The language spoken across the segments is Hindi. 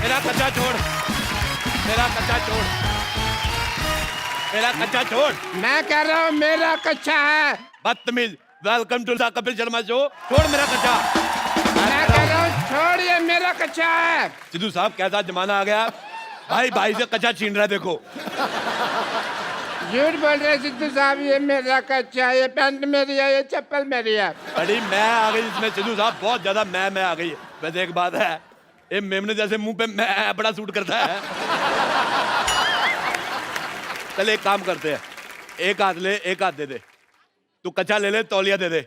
मेरा कच्चा छोड़, मेरा कच्चा छोड़, मेरा कच्चा छोड़। मैं कह रहा हूँ मेरा कच्चा है। बदतमीज। Welcome to the Kapil Sharma show. छोड़ मेरा कच्चा। मैं कह रहा हूँ छोड़, ये मेरा कच्चा है। सिद्धू साहब कैसा जमाना आ गया, भाई भाई से कच्चा छीन रहा है। देखो झूठ बोल रहे सिद्धू साहब, ये मेरा कच्चा है, ये पैंट मेरी है, ये चप्पल मेरी है। बड़ी मैं आ गई इसमें सिद्धू साहब, बहुत ज्यादा मैं आ गई। वैसे एक बात है, ये मेमने जैसे मुंह पे मैं बड़ा सूट करता है। चल एक काम करते हैं, एक हाथ ले एक हाथ दे दे। तू कच्चा ले ले, तौलिया दे दे।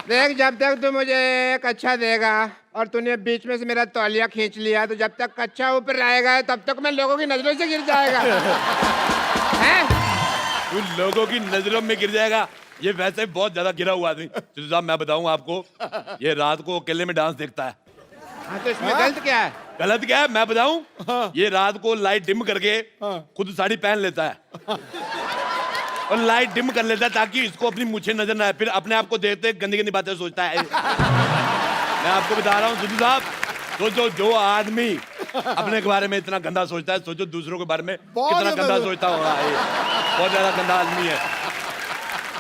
देख, जब तक तू मुझे एक अच्छा देगा और तूने बीच में से मेरा तौलिया खींच लिया, तो जब तक कच्चा ऊपर रहेगा तब तक मैं लोगों की नजरों से गिर जाएगा। हैं? तू लोगों की नजरों में गिर जाएगा। ये वैसे बहुत ज्यादा गिरा हुआ आदमी। सिद्धू साहब मैं बताऊं आपको, ये रात को अकेले में डांस देखता है। हाँ, तो इसमें गलत क्या है? गलत क्या है मैं बताऊं? ये रात को लाइट डिम करके खुद साड़ी पहन लेता है और लाइट डिम कर लेता है ताकि इसको अपनी मुझे नजर ना आए। फिर अपने आप को देखते गंदी गंदी बातें सोचता है। मैं आपको बता रहा हूँ सिद्धू साहब, सोचो जो आदमी अपने के बारे में इतना गंदा सोचता है, सोचो दूसरों के बारे में कितना गंदा सोचता होगा। ये बहुत ज्यादा गंदा आदमी है।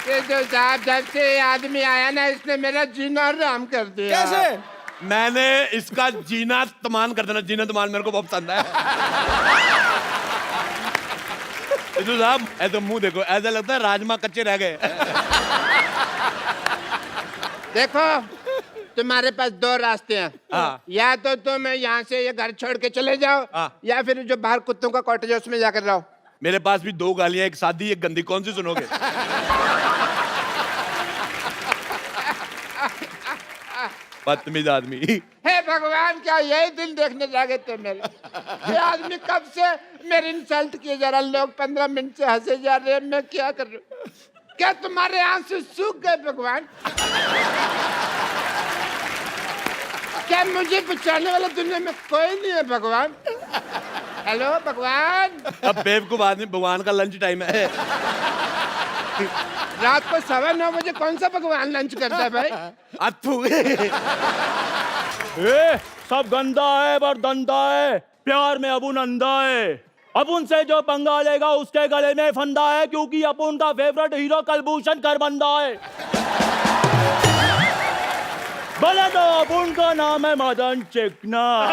सिद्धू साहब, जब से ये आदमी आया ना, इसने मेरा जीना हराम कर दिया। कैसे? मैंने इसका जीना तमान कर देना, जीना तमान मेरे को बहुत पसंद है। सिद्धू साहब ऐसे मुंह देखो, ऐसा लगता है राजमा कच्चे रह गए। देखो, तुम्हारे पास दो रास्ते हैं। हाँ। या तो तुम यहाँ से ये घर छोड़ के चले जाओ, हाँ। या फिर जो बाहर कुत्तों का कॉटेज है उसमें जाकर रहो। मेरे पास भी दो गालियां, एक सादी एक गंदी, कौन सी सुनोगे? बदतमीज आदमी। हे भगवान, क्या यही दिन देखने जागे थे मेरे? ये आदमी कब से मेरी इंसल्ट किए जा रहा, लोग 15 मिनट से हंसे जा रहे हैं, मैं क्या कर रहा हूँ? क्या तुम्हारे आंसू सूख गए भगवान? क्या मुझे बचाने वाला दुनिया में कोई नहीं है भगवान? हेलो भगवान। अब बेवकूफ आदमी, भगवान का लंच टाइम है। रात को 9:15 बजे कौन सा भगवान लंच करता है भाई? अथू। ए, सब गंदा है पर दंदा है, प्यार में अपुन अंधा है। अपुन से जो पंगा लेगा उसके गले में फंदा है, क्योंकि अपुन का फेवरेट हीरो कलभूषण खरबंदा है। बोले तो अपुन का नाम है मदन चिकना।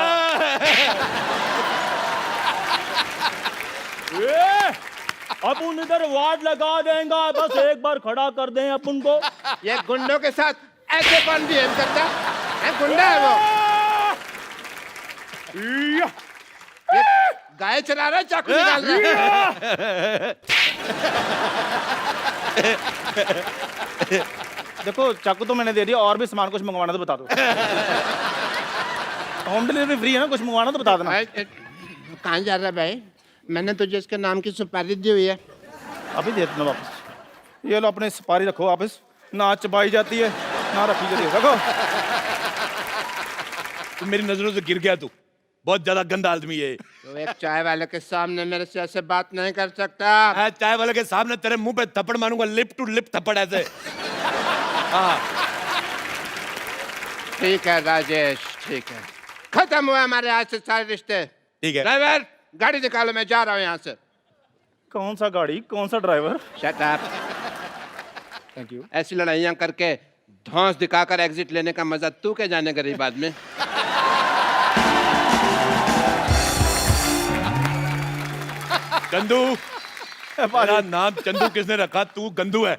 अपुन इधर वार्ड लगा देगा, बस एक बार खड़ा कर दें अपुन को। ये गुंडों के साथ ऐसे कौन बिहेव करता है? गुंडा है वो। ये गाय चला रहा है, चाकू निकाल रहा है। देखो, चाकू तो मैंने दे दिया, और भी सामान कुछ मंगवाना तो बता दो। होम डिलीवरी फ्री है ना, कुछ मंगवाना तो बता देना। कहाँ जा रहा है भाई? मैंने तुझे इसके नाम की सुपारी दी हुई है। अभी दे देना वापस। ये लो, अपने सुपारी रखो वापस, ना चबाई जाती है ना रखी जाती है। रखो। तू मेरी नजरों से गिर गया, तू बहुत ज्यादा गंदा आदमी है। तो एक चाय वाले के सामने मेरे से ऐसे बात नहीं कर सकता। मैं चाय वाले के सामने तेरे मुंह पे थप्पड़ मारूंगा, लिप टू लिप थप्पड़ ऐसे। हाँ ठीक है राजेश, ठीक है, खत्म हुआ हमारे आज से सारे रिश्ते। ठीक है। ड्राइवर, गाड़ी निकालो, मैं जा रहा हूँ यहाँ से। कौन सा गाड़ी, कौन सा driver? Shut up. Thank you. ऐसी लड़ाइयाँ करके धौंस दिखाकर एग्जिट लेने का मजा तू क्या जाने गरीब आदमी। चंदू, मेरा नाम चंदू किसने रखा? तू गंदू है।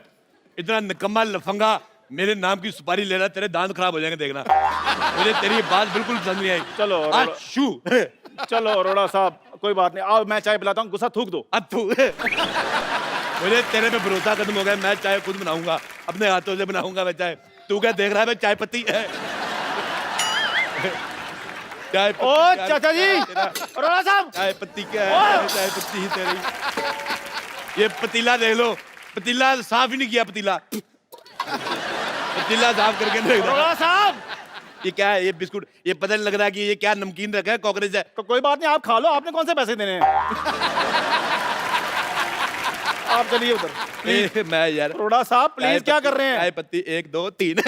इतना निकम्मा लफंगा मेरे नाम की सुपारी ले रहा, तेरे दांत खराब हो जाएंगे देखना। मुझे तेरी बात बिल्कुल पसंद नहीं आई। चलो शू। चलो अरोड़ा साहब, कोई बात नहीं, आओ मैं चाय पिलाता हूँ, गुस्सा थूक दो। अथू। मुझे तेरे पे भरोसा खत्म हो गया। मैं चाय खुद बनाऊंगा, अपने हाथों से बनाऊंगा मैं चाय। तू क्या देख रहा है? मैं चाय पत्ती है। चाय पत्ती। ओ चाचा जी, अरोड़ा साहब, चाय पत्ती क्या है? चाय पत्ती ही तेरी। ये पतीला देख लो, पतीला साफ ही नहीं किया। पतीला साफ करके नहीं रखा। अरोड़ा साहब, ये क्या है? ये बिस्कुट, ये पता नहीं लग रहा कि ये क्या नमकीन रखा है, कॉकरोच है। तो कोई बात नहीं, आप खा लो, आपने कौन से पैसे देने हैं? आप चलिए उधर। मैं यार, अरोड़ा साहब प्लीज, क्या कर रहे हैं? चाय पत्ती 1 2 3।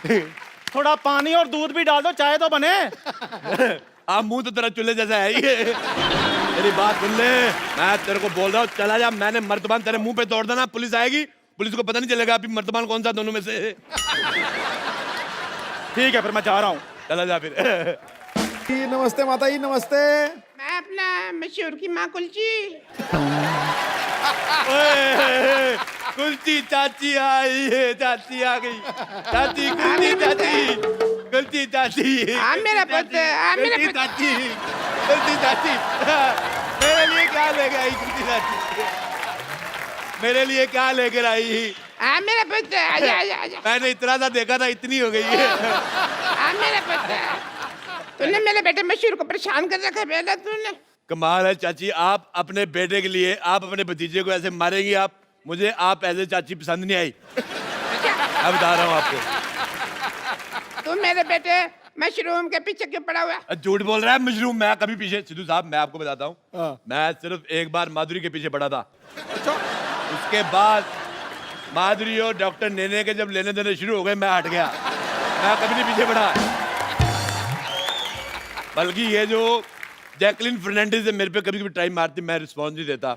थोड़ा पानी और दूध भी डाल दो, चाय तो बने। आप मुंह तो तेरा चूल्हे जैसा है ये। मेरी बात सुन ले, मैं तेरे को बोल रहा हूँ चला जा। मैंने मर्तबान तेरे मुंह पे तोड़ देना, पुलिस आएगी, पुलिस को पता नहीं चलेगा अभी मर्तबान कौन सा दोनों में से। ठीक है फिर मैं जा रहा हूँ। चला जा फिर। जी, नमस्ते माता जी, नमस्ते। मैं अपना मशहूर की माँ कुलची। ओए, कुल्ची चाची आई है, चाची आ गई। चाची कुल्ची चाची, कुल्ची चाची। हाँ मेरा पुत्र, हाँ मेरा कुल्ची पुत्र। चाची, कुल्ची चाची। मेरे लिए क्या लेकर आई कुल्ची चाची? मेरे लिए क्या लेकर आई? हाँ मेरा पुत्र, आजा आजा आजा। मैंने इतना सा देखा था, इतनी हो गई है। हाँ मेरा पुत्र। तूने मेरे बेटे मशहूर को परेशान कर रखा है पहले तूने। कमाल है चाची, आप अपने बेटे के लिए, आप अपने भतीजे को ऐसे मारेंगी आप? मुझे आप ऐसे चाची पसंद नहीं आई। मैं बता रहा हूँ आपको। तू मेरे बेटे मशरूम के पीछे क्यों पड़ा हुआ है? झूठ बोल रहा है मजलूम। मैं कभी पीछे, सिद्धू साहब मैं आपको बताता हूँ, हाँ। मैं सिर्फ एक बार माधुरी के पीछे पड़ा था। उसके बाद माधुरी और डॉक्टर नेने के जब लेने देने शुरू हो गए, मैं हट गया। मैं कभी नहीं पीछे पड़ा। बल्कि ये जो जैकलिन फर्नांडिस है, मेरे पे कभी कभी टाइम मारती, मैं रिस्पॉन्स नहीं देता।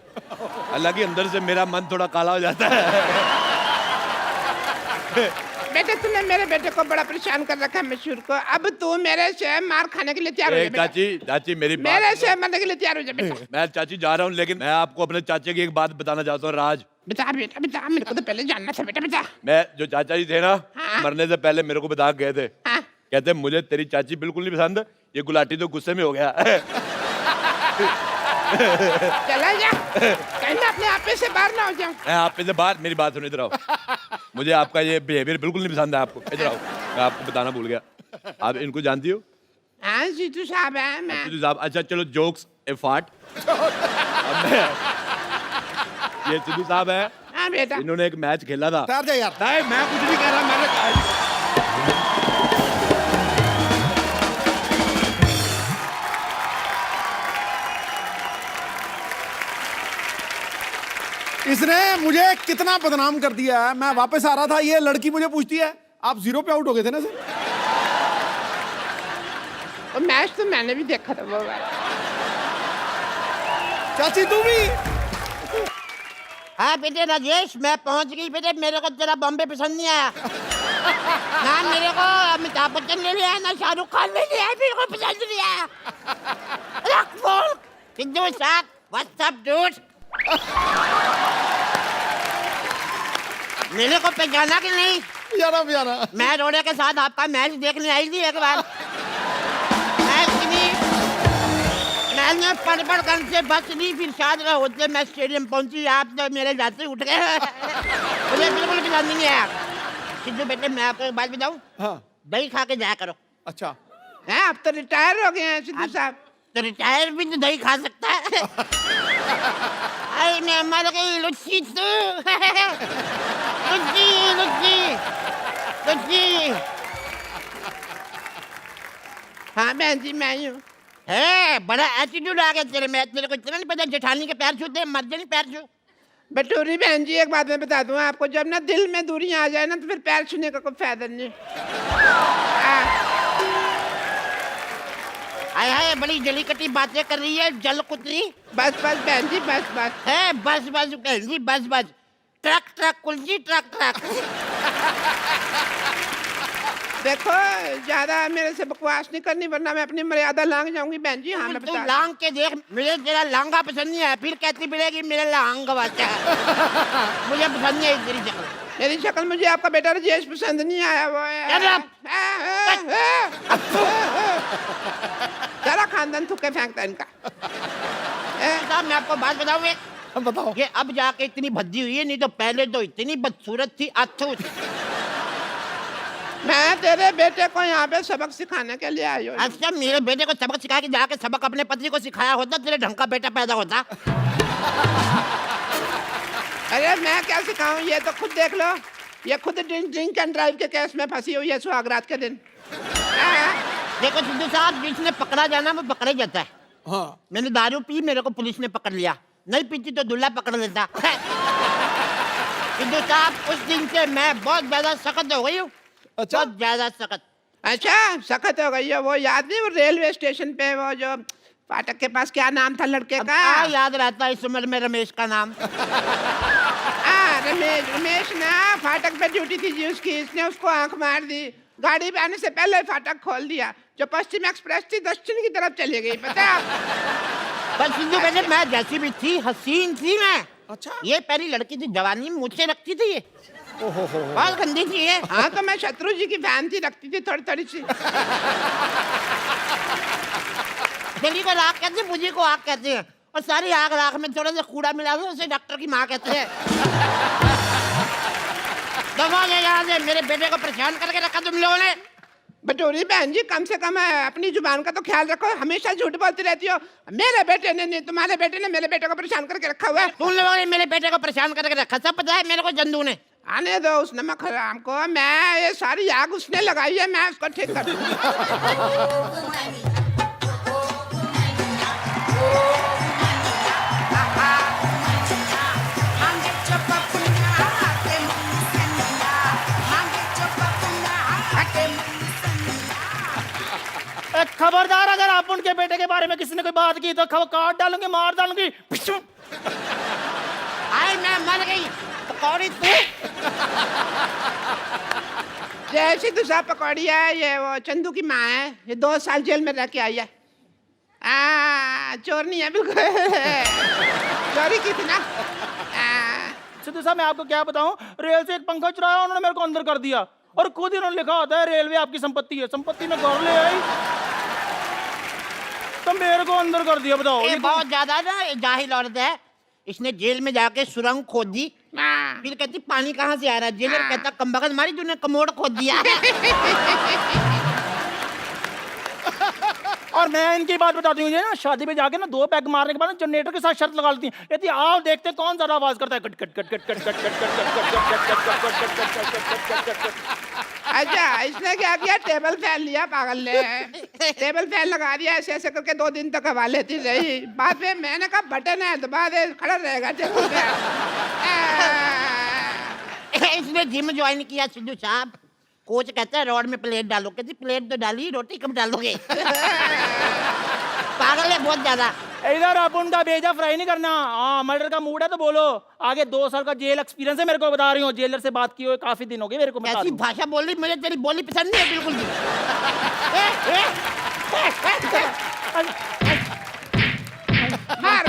हालांकि अंदर से मेरा मन थोड़ा काला हो जाता है। बेटे तूने मेरे बेटे को बड़ा परेशान कर रखा है मशहूर को। अब तू मेरे से मार खाने के लिए तैयार हो जा बेटा। चाची, चाची मेरी बात मेरे सुनो। से मरने के लिए तैयार हो जा बेटा। मैं चाची जा रहा हूँ, लेकिन मैं आपको अपने चाचे की एक बात बताना चाहता हूँ। राज, बता बेटा बता, मेरे को तो पहले जानना था बेटा बता। मैं जो चाचा जी थे ना, हाँ। मरने से पहले मेरे को बता के गए थे। हाँ। कहते मुझे तेरी चाची बिल्कुल नहीं पसंद, ये गुलाटी तो गुस्से में हो गया। चला जा, कहीं मैं अपने आप से बाहर ना हो जाऊं। मैं आप पे से बात, मेरी बात सुनो, इधर आओ। मुझे आपका ये बिहेवियर बिल्कुल नहीं पसंद है आपको। इधर आओ, मैं आपको बताना भूल गया। आप इनको जानती हो? हाँ जीतू साहब है मैं। सिद्धू साहब, अच्छा चलो जोक्स ए फाट। ये सिद्धू साहब है, हाँ बेटा। इन्होंने एक मैच खेला था। ठहर जा यार। नहीं मैं कुछ नहीं कह रहा, मैंने कहा। इसने मुझे कितना बदनाम कर दिया है। मैं वापस आ रहा था, ये लड़की मुझे पूछती है आप 0 पे आउट हो गए थे ना सर? और मैच तो मैंने भी देखा था वो वाला। चाची तू भी? हाँ बेटे राजेश, मैं पहुंच गई बेटे। मेरे को तेरा बॉम्बे पसंद नहीं आया ना। मेरे को अमिताभ बच्चन ले लिया, ना शाहरुख खान ले लिया, मेरे को पसंद नहीं आया। रख फोन। सिद्धू साहब, व्हाट्स अप डूड? मेरे को पहचाना कि नहीं? यारा यारा। मैं रोड़े के साथ आपका मैच देखने आई थी एक बार। मैंने पड़ कर से बस नहीं, फिर शायद होते मैं स्टेडियम पहुंची, आप तो मेरे जाते उठ गए। मुझे बिल्कुल पसंद नहीं आया। सिद्धू बेटे मैं आपको एक बात बताऊं, हाँ दही खा के जाया करो। अच्छा। हैं अब तो रिटायर हो गए हैं सिद्धू साहब। तो रिटायर भी तो दही खा सकता है। अरे मैं मर गई लुच्ची तू। लुच्ची लुच्ची लुच्ची। हाँ बहन जी मैं ही हूँ। है बड़ा एटीट्यूड आ गया तेरे में। तेरे को इतना नहीं पता जेठानी के पैर छूते, मर जानी पैर छू। बटूरी बहन जी एक बात मैं बता दूं आपको, जब ना दिल में दूरी आ जाए ना तो फिर पैर छूने का कोई फायदा नहीं। हाय हाय, बड़ी जली कटी बातें कर रही है जल कुतरी। बस बस बहन जी बस बस। है बस बस बहन जी बस बस। ट्रक ट्रक कुलजी ट्रक ट्रक। देखो ज्यादा मेरे से बकवास नहीं करनी, वरना मैं अपनी मर्यादा लांग जाऊंगी बहन जी। हाँ मैं तू बता। लांग के देख, मुझे तेरा लांगा पसंद नहीं है, फिर कहती मिलेगी मेरे लांग वाचा। मुझे पसंद नहीं है तेरी शक्ल। मेरी शक्ल, मुझे आपका बेटा राजेश पसंद नहीं आया। वो सारा खानदान थुक्के फेंकता है इनका। साहब मैं आपको बात बताऊं एक, अब बताओ। ये अब जाके इतनी भद्दी हुई है, नहीं तो पहले तो इतनी बदसूरत थी। अथू। मैं तेरे बेटे को यहाँ पे सबक सिखाने के लिए आई हूँ। अच्छा मेरे बेटे को सबक सिखा के जाके सबक अपने पति को सिखाया होता, तेरे ढंग का बेटा पैदा होता। अरे मैं क्या सिखाऊं, ये तो खुद देख लो। ये खुद ड्रिंक एंड ड्राइव के केस में फंसी हुई है सुहागरात के दिन। देखो सिद्धू साहब, जिसने पकड़ा जाना वो पकड़ा जाता है। हाँ मैंने दारू पी, मेरे को पुलिस ने पकड़ लिया। नहीं पीती तो दूल्हा पकड़ लेता। सिद्धू साहब, उस दिन से मैं बहुत ज्यादा सख्त हो गई हूँ। अच्छा। बहुत ज्यादा सख्त। अच्छा सख्त हो गई है। वो याद नहीं, वो रेलवे स्टेशन पे वो जो फाटक के पास क्या नाम था लड़के का? याद रहता है इस उम्र में रमेश का नाम। रमेश ना फाटक पे ड्यूटी थी जी उसकी, इसने उसको आंख मार दी। गाड़ी पे आने से पहले फाटक खोल दिया। जो पश्चिम एक्सप्रेस थी दक्षिण की तरफ चली गई, पता है आप? पर सिद्धू वैसे मैं जैसी भी थी हसीन थी मैं। अच्छा। ये पहली लड़की थी, जवानी में मुझसे रखती थी ये। बहुत गंदी थी ये। हाँ तो मैं शत्रु जी की फैन थी, रखती थी थोड़ी थोड़ी सी। दिल्ली को राख कहते हैं, मुझे को आग कहते हैं, और सारी आग राख में थोड़ा सा कूड़ा मिला दो उसे डॉक्टर की माँ कहते हैं। दफा ले यहाँ से, मेरे बेटे को परेशान करके रखा तुम लोगों ने। बटोरी बहन जी कम से कम अपनी जुबान का तो ख्याल रखो, हमेशा झूठ बोलती रहती हो। मेरे बेटे ने नहीं, तुम्हारे बेटे ने मेरे बेटे को परेशान करके रखा हुआ है। तुम लोगों ने मेरे बेटे को परेशान करके रखा, सब पता है मेरे को जंदू ने। आने दो उस नमक हराम को, मैं ये सारी आग उसने लगाई है, मैं उसको ठीक कर दूंगा। खबरदार, अगर आप उनके बेटे के बारे में किसी ने कोई बात की तो काट डालूंगी, मार डालूंगी। आई मैं मर गई पकौड़ी तू। जैसी दूसरा पकौड़ी है, ये वो चंदू की माँ है, ये 2 साल जेल में रह के आई है। चोर नहीं है बिल्कुल। चोरी की थी ना। सिद्धू साहब मैं आपको क्या बताऊं, रेल से एक पंखा चुराया उन्होंने, मेरे को अंदर कर दिया, और खुद ही उन्होंने लिखा होता है रेलवे आपकी संपत्ति है। संपत्ति में घर ले आई तो मेरे को अंदर कर दिया। बताओ, ये बहुत ज्यादा ना ये जाहिल औरत है। इसने जेल में जाके सुरंग खोद दी, फिर कहती पानी कहाँ से आ रहा है। जेलर कहता कमबख्त मारी तूने कमोड खोद दिया। और मैं इनकी बात बताती हूँ ना, शादी में जाके ना 2 पैग मारने के बाद जनरेटर के साथ शर्त लगा लेती है, कहती आओ देखते कौन ज्यादा आवाज करता है। Cut cut cut cut cut cut cut cut. अच्छा इसने क्या किया, टेबल फैन लिया पागल ने, टेबल फैन लगा दिया, ऐसे ऐसे करके 2 दिन तक हवा लेती रही। बाद में मैंने कहा बटन है दबा दे, खड़ा रहेगा टेबल फैन। इसने जिम ज्वाइन किया सिद्धू साहब। कोच कहता है रोड में प्लेट डालो, कहती प्लेट तो डाली, रोटी कब डालोगे। पागल है बहुत ज्यादा। इधर अपन का भेजा फ्राई नहीं करना। हाँ मर्डर का मूड है तो बोलो। आगे 2 साल का जेल एक्सपीरियंस है, मेरे को बता रही हूँ। जेलर से बात की हुई काफी दिन हो गए मेरे को। ऐसी भाषा बोल रही, मुझे तेरी बोली पसंद नहीं है बिल्कुल भी। मार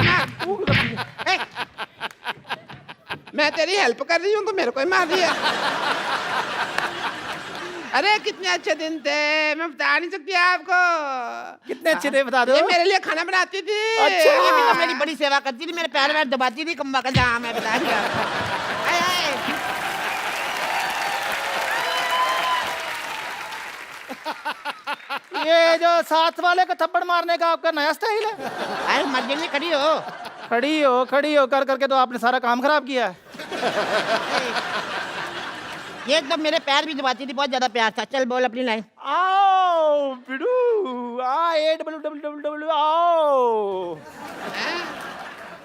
मैं तेरी हेल्प कर रही हूँ तो मेरे को ही मार दिया। अरे कितने अच्छे दिन थे, मैं बता नहीं सकती आपको। कितने अच्छे थे बता दो। ये मेरे लिए खाना बनाती थी। अच्छा, ये भी तो मेरी बड़ी सेवा करती थी, मेरे पैर वैर दबाती थी कम्बा का। हाँ मैं बता दिया। ये जो साथ वाले को थप्पड़ मारने का आपका नया स्टाइल है। अरे मर्जी में खड़ी हो। खड़ी हो कर करके तो आपने सारा काम खराब किया है। ये तो मेरे पैर भी दबाती थी, बहुत ज्यादा प्यार था। चल बोल अपनी लाइन। आओ बिडू आओ।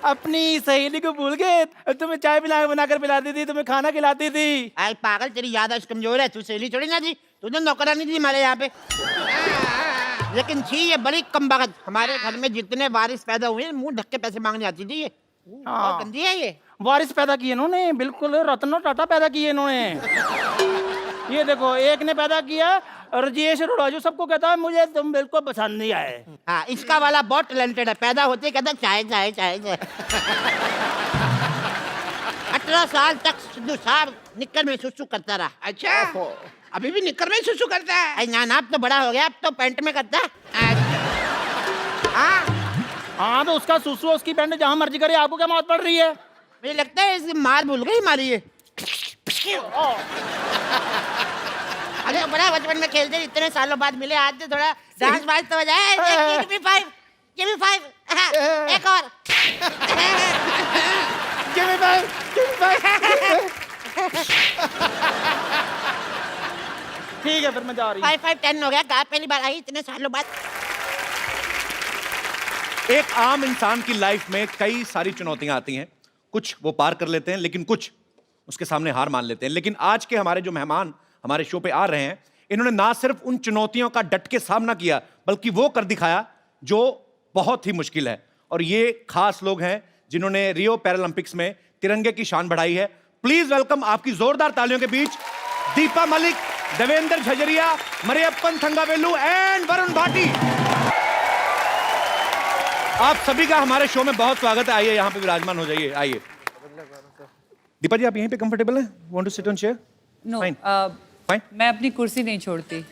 अपनी सहेली को भूल गए, तुम्हें चाय बनाकर पिलाती थी, तुम्हें खाना खिलाती थी। आई पागल, तेरी याददाश्त कमजोर है। तू सहेली छोड़ी ना थी, तुझे नौकरानी थी हमारे यहाँ पे। लेकिन थी ये बड़ी कमबख्त। हमारे घर में जितने वारिस पैदा हुए मुंह ढक के पैसे मांगने आती थी ये। बहुत गंदी है ये। वारिस पैदा किए इन्होंने, बिल्कुल रत्न टाटा पैदा किए इन्होंने। ये देखो, एक ने पैदा किया राजेश अरोड़ा, जो सबको कहता है मुझे तुम बिल्कुल पसंद नहीं आए। हाँ इसका वाला बहुत टैलेंटेड है। पैदा होते ही कहता चाय चाय चाय चाय। 18 साल तक सिद्धू साहब निक्कर में सुसु करता रहा। अच्छा अभी भी निक्कर में सुसु करता है? अरे ना अब तो बड़ा हो गया, अब तो पैंट में करता है। हाँ तो उसका सुसु उसकी पैंट जहाँ मर्जी करे, आपको क्या मौत पड़ रही है? मुझे लगता है इसकी मार भूल गई हमारी ये। अरे तो बड़ा बचपन में खेलते, इतने सालों बाद मिले, आज तो थोड़ा डांस वांस तो हो जाए। Give me five, give me five, एक और। Give me five. ठीक है फिर मैं जा रही हूँ। 5 5 10 हो गया। कहा पहली बार आई इतने सालों बाद। एक आम इंसान की लाइफ में कई सारी चुनौतियां आती हैं। कुछ वो पार कर लेते हैं, लेकिन कुछ उसके सामने हार मान लेते हैं। लेकिन आज के हमारे जो मेहमान हमारे शो पे आ रहे हैं, इन्होंने ना सिर्फ उन चुनौतियों का डट के सामना किया, बल्कि वो कर दिखाया जो बहुत ही मुश्किल है। और ये खास लोग हैं जिन्होंने रियो पैरालंपिक्स में तिरंगे की शान बढ़ाई है। प्लीज वेलकम आपकी जोरदार तालियों के बीच दीपा मलिक, देवेंद्र झजरिया, मरियप्पन थंगावेलु एंड वरुण भाटी। आप सभी का हमारे शो में बहुत स्वागत है। आइए यहाँ पे विराजमान हो जाइए, आइए। दीपा जी आप यहीं पे कंफर्टेबल हैं? Want to sit on chair? No, fine. मैं अपनी कुर्सी नहीं छोड़ती।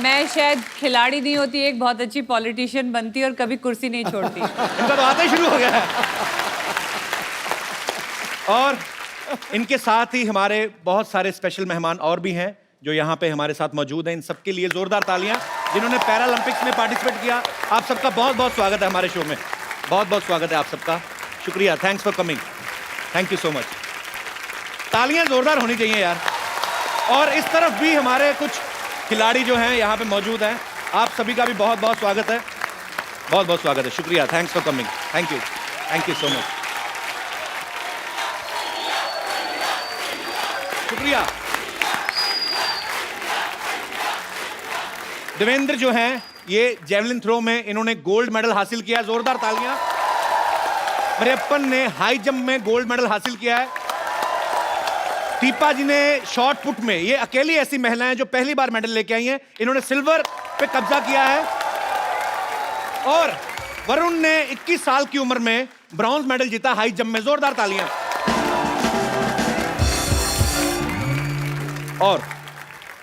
मैं शायद खिलाड़ी नहीं होती, एक बहुत अच्छी पॉलिटिशियन बनती और कभी कुर्सी नहीं छोड़ती। इनका तो आते ही शुरू हो गया है। और इनके साथ ही हमारे बहुत सारे स्पेशल मेहमान और भी हैं जो यहाँ पे हमारे साथ मौजूद हैं। इन सबके लिए जोरदार तालियां, जिन्होंने पैरालंपिक्स में पार्टिसिपेट किया। आप सबका बहुत बहुत स्वागत है हमारे शो में। बहुत बहुत स्वागत है आप सबका। शुक्रिया, thanks for coming, thank you so much. तालियां जोरदार होनी चाहिए यार। और इस तरफ भी हमारे कुछ खिलाड़ी जो हैं यहाँ पे मौजूद हैं। आप सभी का भी बहुत बहुत स्वागत है, बहुत बहुत स्वागत है। शुक्रिया, thanks for coming, thank you so much. शुक्रिया। देवेंद्र जो हैं ये जेवलिन थ्रो में इन्होंने गोल्ड मेडल हासिल किया है, जोरदार तालियां। मरियप्पन ने हाई जंप में गोल्ड मेडल हासिल किया है। दीपा जी ने शॉर्ट पुट में, ये अकेली ऐसी महिला हैं जो पहली बार मेडल लेके आई हैं, इन्होंने सिल्वर पे कब्जा किया है। और वरुण ने 21 साल की उम्र में ब्रॉन्ज मेडल जीता हाई जंप में, जोरदार तालियां। और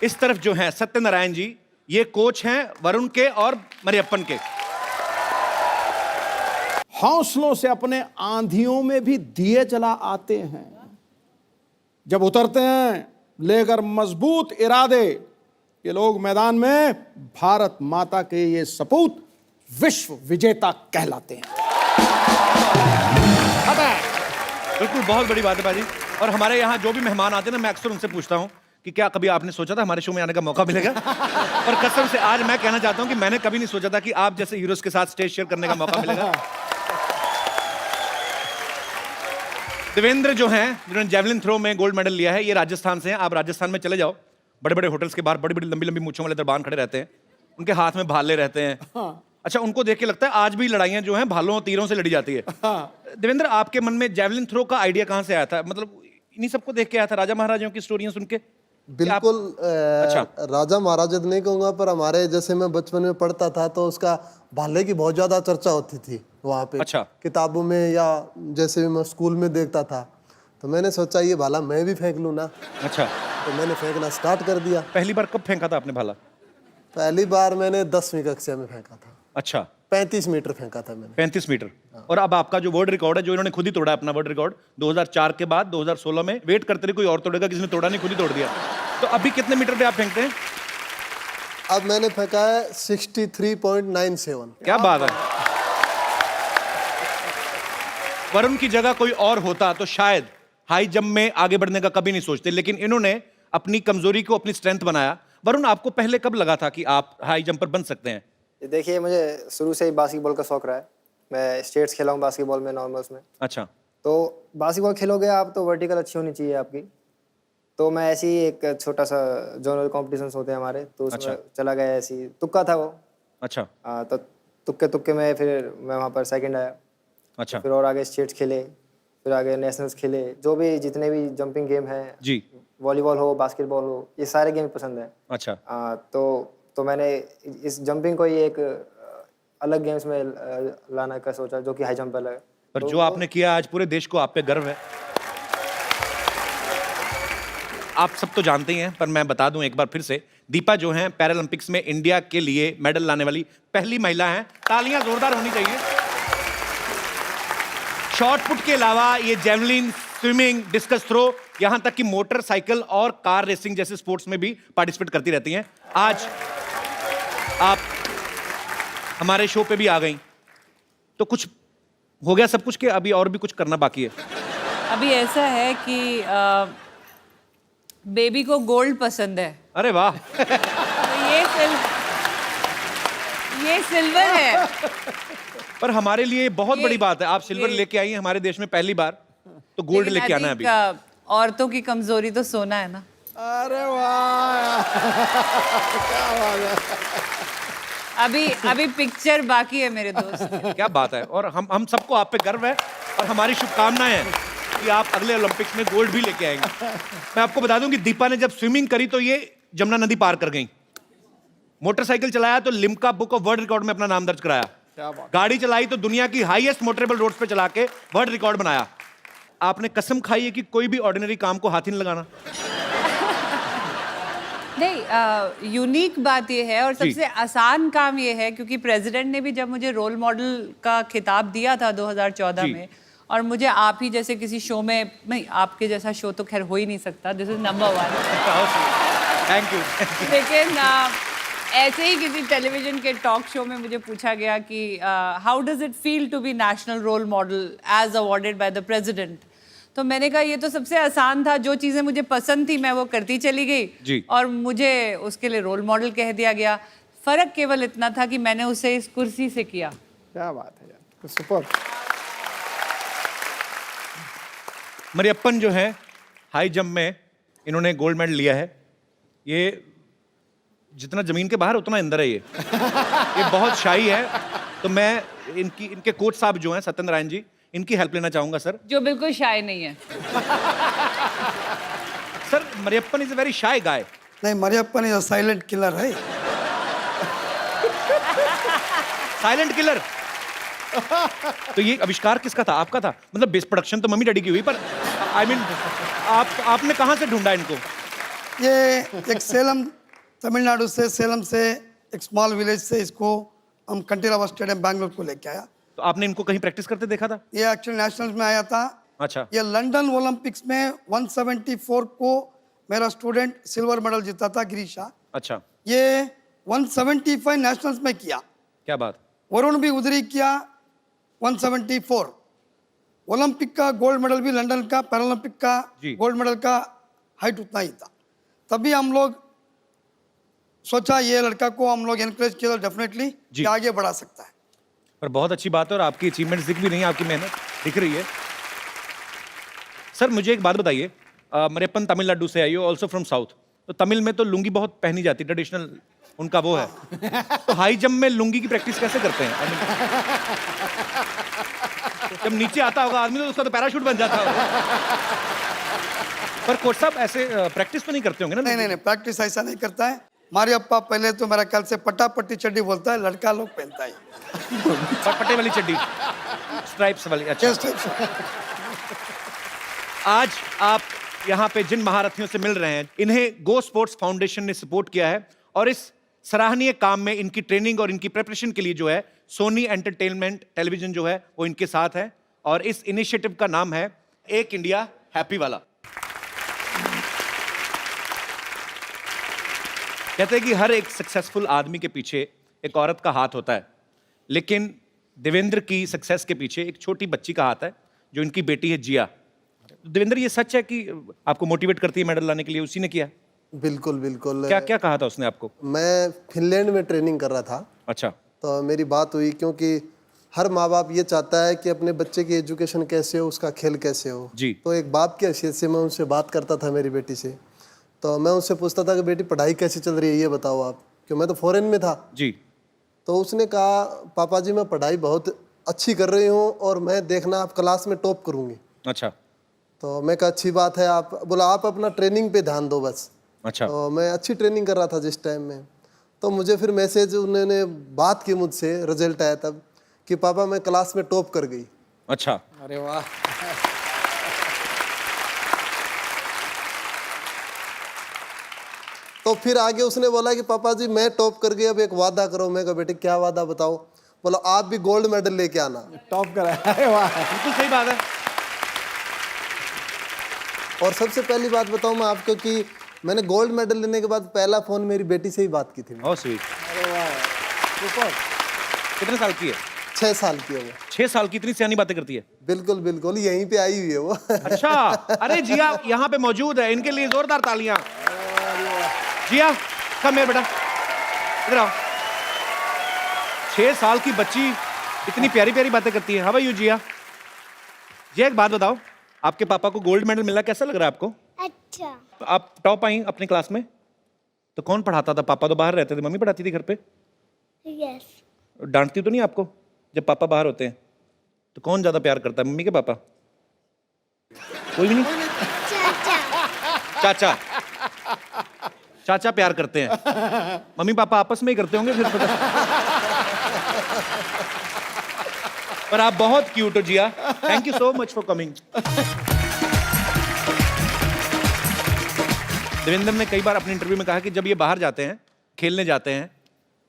इस तरफ जो हैं सत्यनारायण जी, ये कोच हैं वरुण के और मरियप्पन के। हौसलों से अपने आंधियों में भी दिए चला आते हैं। जब उतरते हैं लेकर मजबूत इरादे, ये लोग मैदान में भारत माता के ये सपूत विश्व विजेता कहलाते हैं। बिल्कुल, बहुत बड़ी बात है बाजी। और हमारे यहाँ जो भी मेहमान आते हैं ना, मैं अक्सर उनसे पूछता हूँ कि क्या कभी आपने सोचा था हमारे शो में आने का मौका मिलेगा? और कसम से आज मैं कहना चाहता हूँ कि मैंने कभी नहीं सोचा था कि आप जैसे हीरोज के साथ स्टेज शेयर करने का मौका मिलेगा। देवेंद्र जो हैं, जिन्होंने जेवलिन थ्रो में गोल्ड मेडल लिया है, ये राजस्थान से हैं। आप राजस्थान में चले जाओ, बड़े बड़े होटल्स के बाहर बड़ी बड़ी लंबी लंबी मूंछों वाले दरबान खड़े रहते हैं, उनके हाथ में भाले रहते हैं। अच्छा, उनको देख के लगता है आज भी लड़ाइयां जो हैं भालों और तीरों से लड़ी जाती है। देवेंद्र, आपके मन में जेवलिन थ्रो का आइडिया कहाँ से आया था? मतलब इन्हीं सबको देख के आया था, राजा महाराजाओं की स्टोरियां सुन के? बिल्कुल। अच्छा। राजा महाराजा तो नहीं कहूँगा, पर हमारे जैसे मैं बचपन में पढ़ता था तो उसका भाले की बहुत ज्यादा चर्चा होती थी वहाँ पे। अच्छा। किताबों में या जैसे मैं स्कूल में देखता था, तो मैंने सोचा ये भाला मैं भी फेंक लूँ ना। अच्छा। तो मैंने फेंकना स्टार्ट कर दिया। पहली बार कब फेंका था आपने भाला? पहली बार मैंने 10वीं कक्षा में फेंका था। अच्छा। 35 मीटर फेंका था मैंने। 35 मीटर। और अब आपका जो वर्ल्ड रिकॉर्ड है, जो इन्होंने खुद ही तोड़ा अपना वर्ल्ड रिकॉर्ड 2004 के बाद 2016 में, वेट करते रहे कोई और तोड़ेगा, किसी ने तोड़ा नहीं, खुद ही तोड़ दिया। तो अभी कितने मीटर पे आप फेंकते हैं? अब मैंने फेंका है 63.97। क्या बात है। वरुण की जगह कोई और होता तो शायद हाई जंप में आगे बढ़ने का कभी नहीं सोचते, लेकिन इन्होंने अपनी कमजोरी को अपनी स्ट्रेंथ बनाया। वरुण, आपको पहले कब लगा था कि आप हाई जंपर बन सकते हैं? देखिए, मुझे शुरू से ही बास्केटबॉल का शौक रहा है। मैं स्टेट्स खेला हूँ बास्केटबॉल में, नॉर्मल्स में। अच्छा। तो बास्केटबॉल खेलोगे आप तो वर्टिकल अच्छी होनी चाहिए आपकी। तो मैं ऐसे ही एक छोटा सा जोनल कॉम्पिटिशन्स होते हैं हमारे, तो उसमें अच्छा। चला गया। ऐसे ही तुक्का था वो। अच्छा। तो तुक्के तुक्के में फिर मैं वहाँ पर सेकंड आया। अच्छा। फिर और आगे स्टेट्स खेले, फिर आगे नेशनल्स खेले। जो भी जितने भी जंपिंग गेम हैं जी, वॉलीबॉल हो, बास्केटबॉल हो, ये सारे गेम पसंद हैं। अच्छा। तो मैंने इस जंपिंग को ही एक अलग गेम्स में लाना का सोचा, जो कि हाई जंप अलग है। पर जो आपने किया, आज पूरे देश को आप पे गर्व है। आप सब तो जानते ही हैं, पर मैं बता दूं एक बार फिर से, दीपा जो हैं पैरालंपिक्स में इंडिया के लिए मेडल लाने वाली पहली महिला हैं। तालियां जोरदार होनी चाहिए। शॉर्ट पुट के अलावा ये जेवलिन, स्विमिंग, डिस्कस थ्रो, यहां तक कि मोटरसाइकिल और कार रेसिंग जैसे स्पोर्ट्स में भी पार्टिसिपेट करती रहती हैं। आज आप हमारे शो पे भी आ गई, तो कुछ हो गया सब कुछ के अभी और भी कुछ करना बाकी है? अभी ऐसा है कि बेबी को गोल्ड पसंद है। अरे वाह। तो ये सिल्वर है। पर हमारे लिए बहुत बड़ी बात है, आप सिल्वर लेके आई हैं हमारे देश में पहली बार, तो गोल्ड लेके आना है अभी। औरतों की कमजोरी तो सोना है ना। अरे वाह क्या बात है। अभी पिक्चर बाकी है मेरे दोस्त। क्या बात है। और हम सबको आप पे गर्व है और हमारी शुभकामनाएं हैं कि आप अगले ओलंपिक्स में गोल्ड भी लेके आएंगे। मैं आपको बता दूं कि दीपा ने जब स्विमिंग करी तो ये जमुना नदी पार कर गई। मोटरसाइकिल चलाया तो Limca book of world record में अपना नाम दर्ज कराया। गाड़ी चलाई तो दुनिया की हाईएस्ट मोटरेबल रोड्स पे चला के वर्ल्ड रिकॉर्ड बनाया। आपने कसम खाई है कि कोई भी ऑर्डिनरी काम को हाथ ही नहीं लगाना। नहीं, यूनिक बात ये है और सबसे आसान काम ये है क्योंकि प्रेसिडेंट ने भी जब मुझे रोल मॉडल का खिताब दिया था 2014 में, और मुझे आप ही जैसे किसी शो में, नहीं आपके जैसा शो तो खैर हो ही नहीं सकता, this is number 1। Thank you. लेकिन ऐसे ही किसी टेलीविजन के टॉक शो में मुझे पूछा गया कि how does it feel to be national role model as awarded by the president. तो मैंने कहा ये तो सबसे आसान था, जो चीज़ें मुझे पसंद थी मैं वो करती चली गई और मुझे उसके लिए रोल मॉडल कह दिया गया। फर्क केवल इतना था कि मैंने उसे इस कुर्सी से किया। क्या बात है यार, सुपर। मरियप्पन जो है हाई जंप में इन्होंने गोल्ड मेडल लिया है। ये जितना जमीन के बाहर उतना अंदर है। ये बहुत शाही है। तो मैं इनके कोच साहब जो हैं सत्येंद्र नारायण जी, इनकी हेल्प लेना चाहूंगा सर। जो बिल्कुल शाय नहीं है। Sir Mariyappan is a very shy guy. नहीं, Mariyappan is a silent killer है। Silent killer. तो ये आविष्कार किसका था? आपका था? मतलब बेस प्रोडक्शन तो मम्मी डैडी की हुई, पर आई मीन आपने कहाँ से ढूंढा इनको? ये एक सेलम, तमिलनाडु से, सेलम से, एक स्मॉल विलेज से इसको हम कंटीरावा स्टेडियम बैंगलोर को लेके आया। तो आपने इनको कहीं प्रैक्टिस करते देखा था? ये एक्चुअली नेशनल्स में आया था। अच्छा। ये लंदन ओलंपिक्स में 174 को मेरा स्टूडेंट सिल्वर मेडल जीता था, गिरीशा। अच्छा। ये 175 नेशनल्स में किया। क्या बात। वरुण भी उधर ही किया 174। ओलंपिक का गोल्ड मेडल भी लंदन का, पैरालंपिक का गोल्ड मेडल का हाइट उतना ही था। तभी हम लोग सोचा ये लड़का को हम लोग एनकरेज किया डेफिनेटली आगे बढ़ा सकता है। पर बहुत अच्छी बात है और आपकी अचीवमेंट्स दिख भी रही हैं, आपकी मेहनत दिख रही है। सर मुझे एक बात बताइए, मरियप्पन तमिलनाडु से आई हो, ऑल्सो फ्रॉम साउथ। तो तमिल में तो लुंगी बहुत पहनी जाती है, ट्रेडिशनल उनका वो है। तो हाई जंप में लुंगी की प्रैक्टिस कैसे करते हैं? जब नीचे आता होगा आदमी तो उसका तो पैराशूट बन जाता होगा। पर कोच साहब ऐसे प्रैक्टिस तो नहीं करते होंगे ना? नहीं, प्रैक्टिस ऐसा नहीं करता है। मारियप्पा पहले तो मेरा ख्याल से पट्टी चड्डी बोलता है, लड़का लोग पहनता है पट्टे वाली चड्डी, स्ट्राइप्स वाली। अच्छा। आज आप यहाँ पे जिन महारथियों से मिल रहे हैं, इन्हें गो स्पोर्ट्स फाउंडेशन ने सपोर्ट किया है और इस सराहनीय काम में इनकी ट्रेनिंग और इनकी प्रिपरेशन के लिए जो है सोनी एंटरटेनमेंट टेलीविजन जो है वो इनके साथ है। और इस इनिशिएटिव का नाम है एक इंडिया हैप्पी वाला। कहते हैं कि हर एक सक्सेसफुल आदमी के पीछे एक औरत का हाथ होता है, लेकिन देवेंद्र की सक्सेस के पीछे एक छोटी बच्ची का हाथ है जो इनकी बेटी है जिया। देवेंद्र, ये सच है कि आपको मोटिवेट करती है मेडल लाने के लिए? उसी ने किया? बिल्कुल बिल्कुल। क्या क्या कहा था उसने आपको? मैं फिनलैंड में ट्रेनिंग कर रहा था। अच्छा। तो मेरी बात हुई, क्योंकि हर माँ बाप ये चाहता है कि अपने बच्चे की एजुकेशन कैसे हो, उसका खेल कैसे हो जी। तो एक बाप की हैसियत से मैं उनसे बात करता था मेरी बेटी से। तो मैं उससे पूछता था कि बेटी पढ़ाई कैसी चल रही है, ये बताओ आप, क्यों मैं तो फॉरेन में था जी। तो उसने कहा पापा जी मैं पढ़ाई बहुत अच्छी कर रही हूँ और मैं देखना आप क्लास में टॉप करूँगी। अच्छा। तो मैं कहा अच्छी बात है। आप बोला आप अपना ट्रेनिंग पे ध्यान दो बस। अच्छा। तो मैं अच्छी ट्रेनिंग कर रहा था जिस टाइम में। तो मुझे फिर मैसेज उन्होंने बात की मुझसे, रिजल्ट आया तब कि पापा मैं क्लास में टॉप कर गई। अच्छा। अरे वाह। तो फिर आगे उसने बोला कि पापा जी मैं टॉप कर गई, अब एक वादा करो। मैं कहा बेटे क्या वादा बताओ? बोला आप भी गोल्ड मेडल लेके आना। टॉप करा। अरे वाह, बिल्कुल सही बात है। और सबसे पहली बात बताऊं मैं आपको कि मैंने गोल्ड मेडल लेने के बाद पहला फोन मेरी बेटी से ही बात की थी। बहुत स्वीट। अरे वाह, सुपर। कितने साल की है? 6 साल की है वो। 6 साल की इतनी सियानी बातें करती है? बिल्कुल बिल्कुल, यहीं पे आई हुई है वो। अच्छा। अरे जिया यहाँ पे मौजूद है, इनके लिए जोरदार तालियां। जिया कम है बेटा, इधर आओ। 6 साल की बच्ची इतनी प्यारी प्यारी बातें करती है। हाउ आर यू जिया? जिया एक बात बताओ, आपके पापा को गोल्ड मेडल मिला, कैसा लग रहा है आपको? अच्छा। तो आप टॉप आई अपनी क्लास में, तो कौन पढ़ाता था? पापा तो बाहर रहते थे, मम्मी पढ़ाती थी घर पे? यस। डांटती तो नहीं आपको जब पापा बाहर होते हैं? तो कौन ज्यादा प्यार करता है, मम्मी के पापा? कोई भी नहीं? चाचा। चाचा प्यार करते हैं, मम्मी पापा आपस में ही करते होंगे फिर पता। पर आप बहुत क्यूट हो Jiya, thank you so much for coming. Devendra ने कई बार अपने इंटरव्यू में कहा कि जब ये बाहर जाते हैं, खेलने जाते हैं,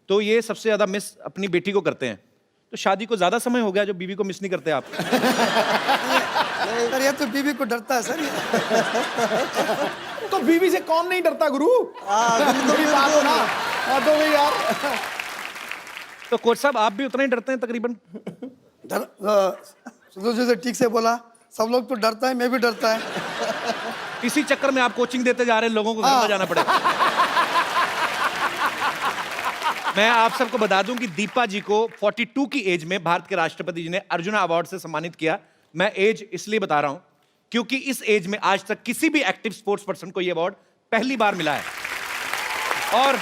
तो ये सबसे ज्यादा मिस अपनी बेटी को करते हैं। तो शादी को ज्यादा समय हो गया जो बीवी को मिस नहीं करते आप? सर ये तो बीवी को डरता है सर। तो बीवी से कौन नहीं डरता गुरु? बड़ी बात हो ना। तो भाई यार, तो कोच साहब आप भी उतना ही डरते हैं तकरीबन? सुधीर जी से ठीक से बोला, सब लोग तो डरता है, मैं भी डरता है। इसी चक्कर में आप कोचिंग देते जा रहे हैं, लोगों को घर में जाना पड़ेगा। मैं आप सबको बता दूं कि दीपा जी को 42 की एज में भारत के राष्ट्रपति जी ने अर्जुन अवार्ड से सम्मानित किया। मैं एज इसलिए बता रहा हूं क्योंकि इस एज में आज तक किसी भी एक्टिव स्पोर्ट्स पर्सन को यह अवार्ड पहली बार मिला है। और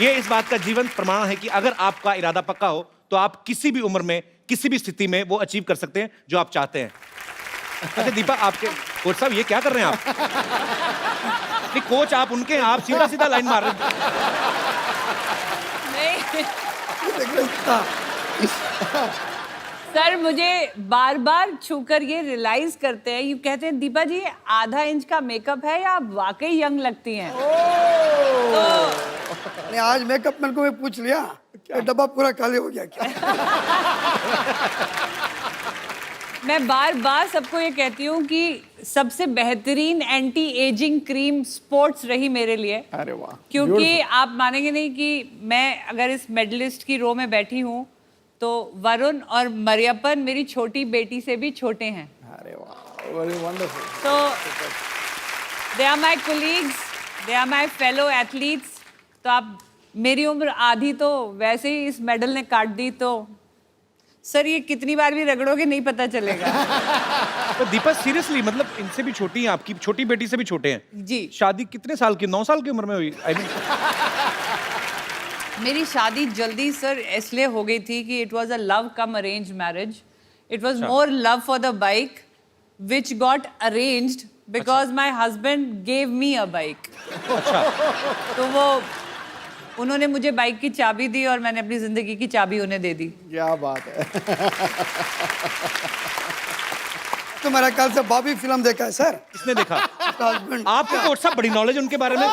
यह इस बात का जीवंत प्रमाण है कि अगर आपका इरादा पक्का हो तो आप किसी भी उम्र में, किसी भी स्थिति में वो अचीव कर सकते हैं जो आप चाहते हैं। अच्छा दीपा, आपके कोच साहब ये क्या कर रहे हैं आप? नहीं कोच आप उनके हैं, आप सीधा सीधा लाइन मार रहे हैं। सर मुझे बार बार छूकर ये रियलाइज करते हैं, ये कहते हैं दीपा जी आधा इंच का मेकअप है या आप वाकई यंग लगती हैं। तो आज मेकअप मैन को मैं पूछ लिया, डब्बा पूरा खाली हो गया क्या? मैं बार बार सबको ये कहती हूँ कि सबसे बेहतरीन एंटी एजिंग क्रीम स्पोर्ट्स रही मेरे लिए। अरे वाह। क्योंकि आप मानेंगे नहीं कि मैं अगर इस मेडलिस्ट की रो में बैठी हूँ तो वरुण और मरियप्पन मेरी छोटी बेटी से भी छोटे हैं। अरे वाह, वेरी वंडरफुल। तो they are my colleagues, they are my fellow athletes. तो आप, मेरी उम्र आधी तो वैसे ही इस मेडल ने काट दी, तो सर ये कितनी बार भी रगड़ोगे नहीं पता चलेगा। तो दीपा सीरियसली, मतलब इनसे भी छोटी हैं, आपकी छोटी बेटी से भी छोटे हैं जी। शादी कितने साल की, 9 साल की उम्र में हुई? I mean, मेरी शादी जल्दी सर इसलिए हो गई थी कि it was a love come arrange marriage. It was more love for the bike which got arranged because my husband gave me a bike. अच्छा। तो वो उन्होंने मुझे बाइक की चाबी दी और मैंने अपनी जिंदगी की चाबी उन्हें दे दी। क्या बात है। तो मेरा ख्याल से बॉबी फिल्म देखा है सर। किसने देखा? हस्बैंड। आपको कोच साहब बड़ी नॉलेज उनके बारे में।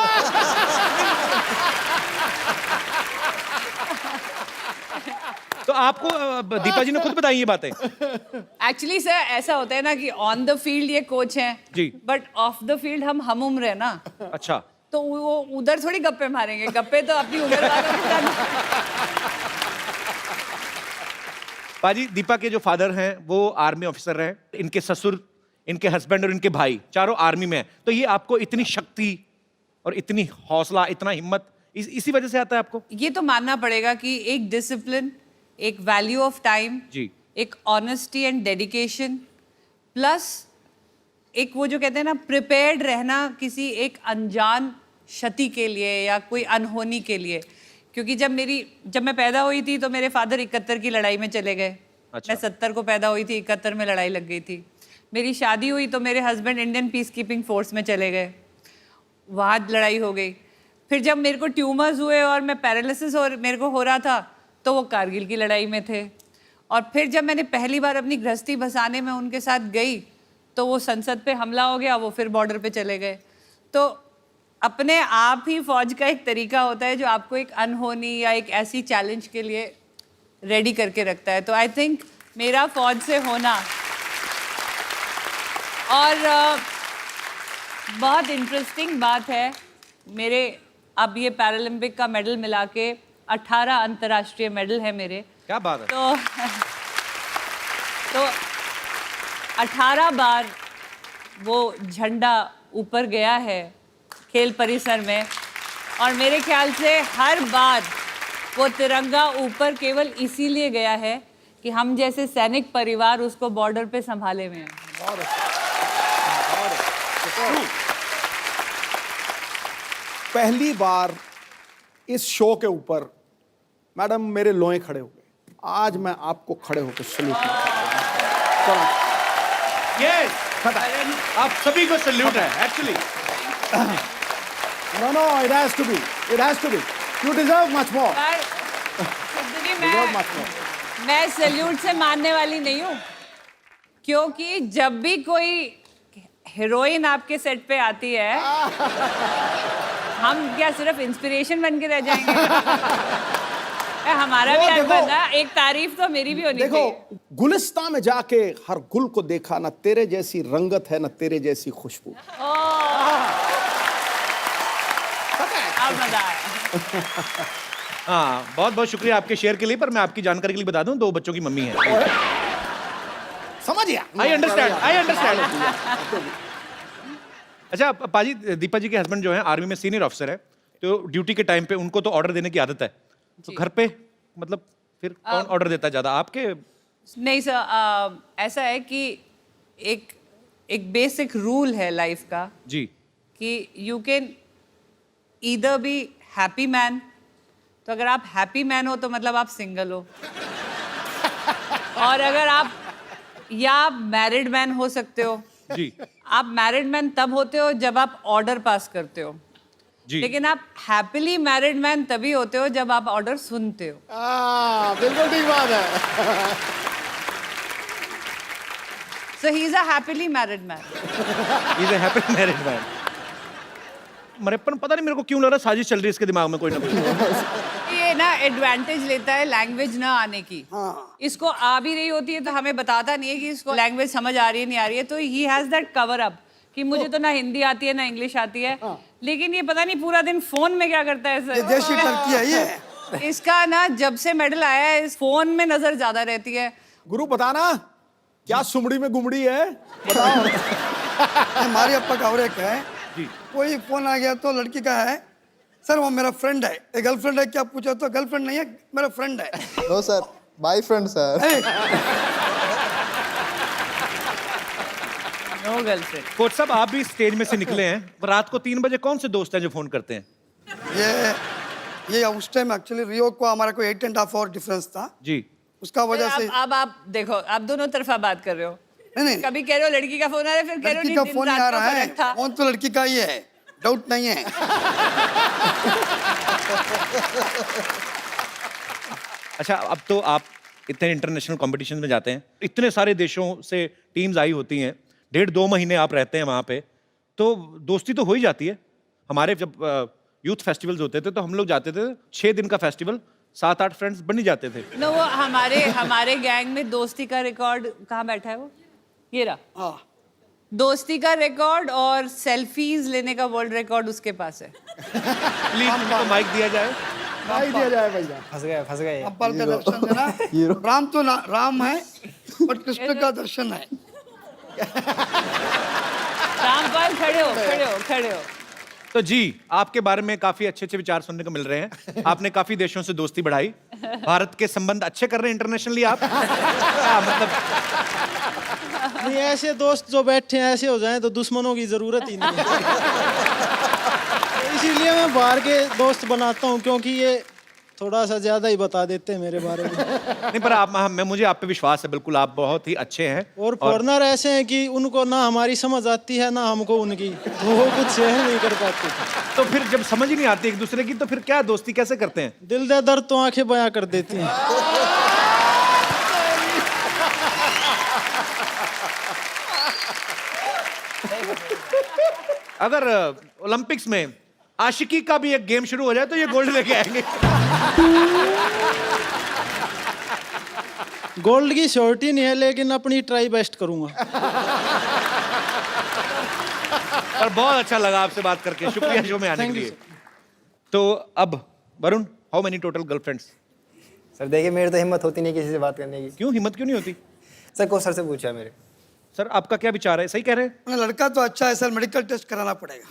तो आपको दीपा जी ने खुद बताई ये बातें? एक्चुअली सर ऐसा होता है ना कि ऑन द फील्ड ये कोच हैं जी, बट ऑफ द फील्ड हम उम्र है ना। अच्छा। तो वो उधर थोड़ी गप्पे मारेंगे, गप्पे तो अपनी उम्र वालों के साथ। पाजी, दीपा के जो फादर हैं वो आर्मी ऑफिसर हैं, इनके ससुर, इनके हस्बैंड और इनके भाई चारों आर्मी में हैं। तो ये आपको इतनी शक्ति और इतनी हौसला, इतना हिम्मत इसी वजह से आता है आपको? ये तो मानना पड़ेगा कि एक डिसिप्लिन, एक वैल्यू ऑफ टाइम जी, एक ऑनेस्टी एंड डेडिकेशन, प्लस एक वो जो कहते हैं ना प्रिपेयर्ड रहना किसी एक अनजान क्षति के लिए या कोई अनहोनी के लिए। क्योंकि जब मैं पैदा हुई थी तो मेरे फादर 71 की लड़ाई में चले गए। अच्छा। मैं 70 को पैदा हुई थी, 71 में लड़ाई लग गई थी। मेरी शादी हुई तो मेरे husband Indian peace keeping force में चले गए, वहाँ लड़ाई हो गई। फिर जब मेरे को ट्यूमर्स हुए और मैं पैरालिसिस और मेरे को हो रहा था तो वो कारगिल की लड़ाई में थे। और फिर जब मैंने पहली बार अपनी गृहस्थी बसाने में उनके साथ गई तो वो संसद पे हमला हो गया, वो फिर बॉर्डर पे चले गए। तो अपने आप ही फौज का एक तरीका होता है जो आपको एक अनहोनी या एक ऐसी चैलेंज के लिए रेडी करके रखता है। तो आई थिंक मेरा फौज से होना, और बहुत इंटरेस्टिंग बात है, मेरे अब ये पैरालंपिक का मेडल मिला के 18 अंतर्राष्ट्रीय मेडल है मेरे। क्या बात है। तो 18 बार वो झंडा ऊपर गया है खेल परिसर में, और मेरे ख्याल से हर बार वो तिरंगा ऊपर केवल इसीलिए गया है कि हम जैसे सैनिक परिवार उसको बॉर्डर पे संभाले हुए हैं। पहली बार इस शो के ऊपर मैडम मेरे लोए खड़े हो गए। आज मैं आपको खड़े होकर सल्यूट करता हूं। यस, आप सभी को सल्यूट है actually. No, it has to be. It has to be. You deserve much more. क्योंकि Deserve much more. मैं सैल्यूट से मानने वाली नहीं हूँ, क्योंकि जब भी कोई हीरोइन आपके सेट पे आती है, हम क्या सिर्फ इंस्पिरेशन बन के रह जाएंगे? हमारा भी आज बनना, एक तारीफ तो मेरी भी होनी चाहिए। देखो, गुलिस्तान में जाके हर गुल को देखा, ना तेरे जैसी रंगत है ना तेरे जैसी खुशबू। अब मजा आया। हाँ, बहुत बहुत शुक्रिया आपके शेयर के लिए, पर मैं आपकी जानकारी के लिए बता दूं, 2 बच्चों की मम्मी है। समझ गया? I understand. अच्छा पाजी, दीपा जी के हस्बैंड जो है आर्मी में सीनियर ऑफिसर है, तो ड्यूटी के टाइम पे उनको तो ऑर्डर देने की आदत है, तो घर पे मतलब फिर कौन ऑर्डर देता है ज्यादा, आपके? नहीं सर, ऐसा है कि एक बेसिक रूल है लाइफ का जी, कि you can either be happy man, तो अगर आप हैप्पी मैन हो तो मतलब आप सिंगल हो, और अगर आप मैरिड मैन हो सकते हो। जी, आप मैरिड मैन तब होते हो जब आप ऑर्डर पास करते हो, जी। लेकिन आप हैप्पीली मैरिड मैन तभी होते हो जब आप ऑर्डर सुनते हो। बिल्कुल ठीक बात है। So he is a happily married man. He is a happy married man. मरेपन पता नहीं मेरे को क्यों लग रहा है साजिश चल रही है इसके दिमाग में कोई ना कोई। ये ना एडवांटेज लेता है लैंग्वेज ना आने की। इसको आ भी रही होती है तो हमें बताता नहीं है कि इसको लैंग्वेज समझ आ रही है नहीं आ रही है, तो he has that cover up कि मुझे तो ना हिंदी आती है ना इंग्लिश आती है, लेकिन ये पता नहीं पूरा दिन फोन में क्या करता है सर। देशी टर्की है ये। इसका ना जब से मेडल आया है इस फोन में नजर ज्यादा रहती है। गुरु बताना क्या सुमड़ी में गुमड़ी है, बताओ। हमारे अप्पा का और एक है, कोई फोन आ गया तो लड़की का है, सर वो मेरा फ्रेंड है, एक गर्लफ्रेंड है क्या पूछा तो गर्लफ्रेंड नहीं है मेरा फ्रेंड है। No sir, my friend sir. No girlfriend. Coach साहब आप भी स्टेज में से निकले हैं, पर रात को 3 बजे कौन से दोस्त हैं जो फोन करते हैं? ये उस टाइम एक्चुअली रियो को हमारा कोई 8.5 आवर डिफरेंस था जी, उसका वजह से। अब आप देखो, आप दोनों तरफा बात कर रहे हो। नहीं, कभी कह रहे हो लड़की का फोन आ रहा है, फिर कह रहे हो लड़की का नहीं, फोन दिन नहीं आ रात रहा का है, फर्क था। फोन तो लड़की का ही है, डाउट नहीं है। अच्छा अब तो आप इतने इंटरनेशनल कंपटीशन में जाते हैं, इतने सारे देशों से टीम्स आई होती हैं, 1.5-2 महीने आप रहते हैं वहाँ पे, तो दोस्ती तो हो ही जाती है। हमारे जब यूथ फेस्टिवल्स होते थे तो हम लोग जाते थे, 6 दिन का फेस्टिवल, 7-8 फ्रेंड्स बन ही जाते थे। नो, वो हमारे गैंग में दोस्ती का रिकॉर्ड कहाँ बैठा है वो, ये रहा। दोस्ती का रिकॉर्ड और सेल्फीज लेने का वर्ल्ड रिकॉर्ड उसके पास है। प्लीज उनको माइक दिया जाए। नहीं दिया जाए भैया। फंस गए। अब्बा का दर्शन देना, राम तो राम है बट कृष्ण का दर्शन है। रामपाल खड़े हो। तो जी, आपके बारे में काफी अच्छे विचार सुनने को मिल रहे हैं। आपने काफी देशों से दोस्ती बढ़ाई, भारत के संबंध अच्छे कर रहे हैं इंटरनेशनली आप। मतलब नहीं, ऐसे दोस्त जो बैठे हैं ऐसे हो जाएं तो दुश्मनों की जरूरत ही नहीं है। इसीलिए मैं बाहर के दोस्त बनाता हूँ, क्योंकि ये थोड़ा सा ज्यादा ही बता देते हैं मेरे बारे में। नहीं, पर मुझे आप पे विश्वास है, बिल्कुल आप बहुत ही अच्छे हैं। और फॉरनर ऐसे हैं कि उनको ना हमारी समझ आती है ना हमको उनकी, तो वो कुछ सहन नहीं कर पाते। तो फिर जब समझ ही नहीं आती एक दूसरे की, तो फिर क्या दोस्ती कैसे करते हैं? दिल दे दर्द तो आंखें बयां कर देती हैं। अगर ओलंपिक्स में आशिकी का भी एक गेम शुरू हो जाए तो ये गोल्ड लेके आएंगे। गोल्ड की श्योरिटी नहीं है, लेकिन अपनी ट्राई बेस्ट करूंगा। और बहुत अच्छा लगा आपसे बात करके, शुक्रिया शो में आने के लिए। तो अब Varun, how many total girlfriends? Sir देखिए, मेरी तो हिम्मत होती नहीं किसी से बात करने की। क्यों हिम्मत क्यों नहीं होती? सर को सर से पूछा मेरे। सर आपका क्या विचार है, सही कह रहे हैं? लड़का तो अच्छा है सर, मेडिकल टेस्ट कराना पड़ेगा।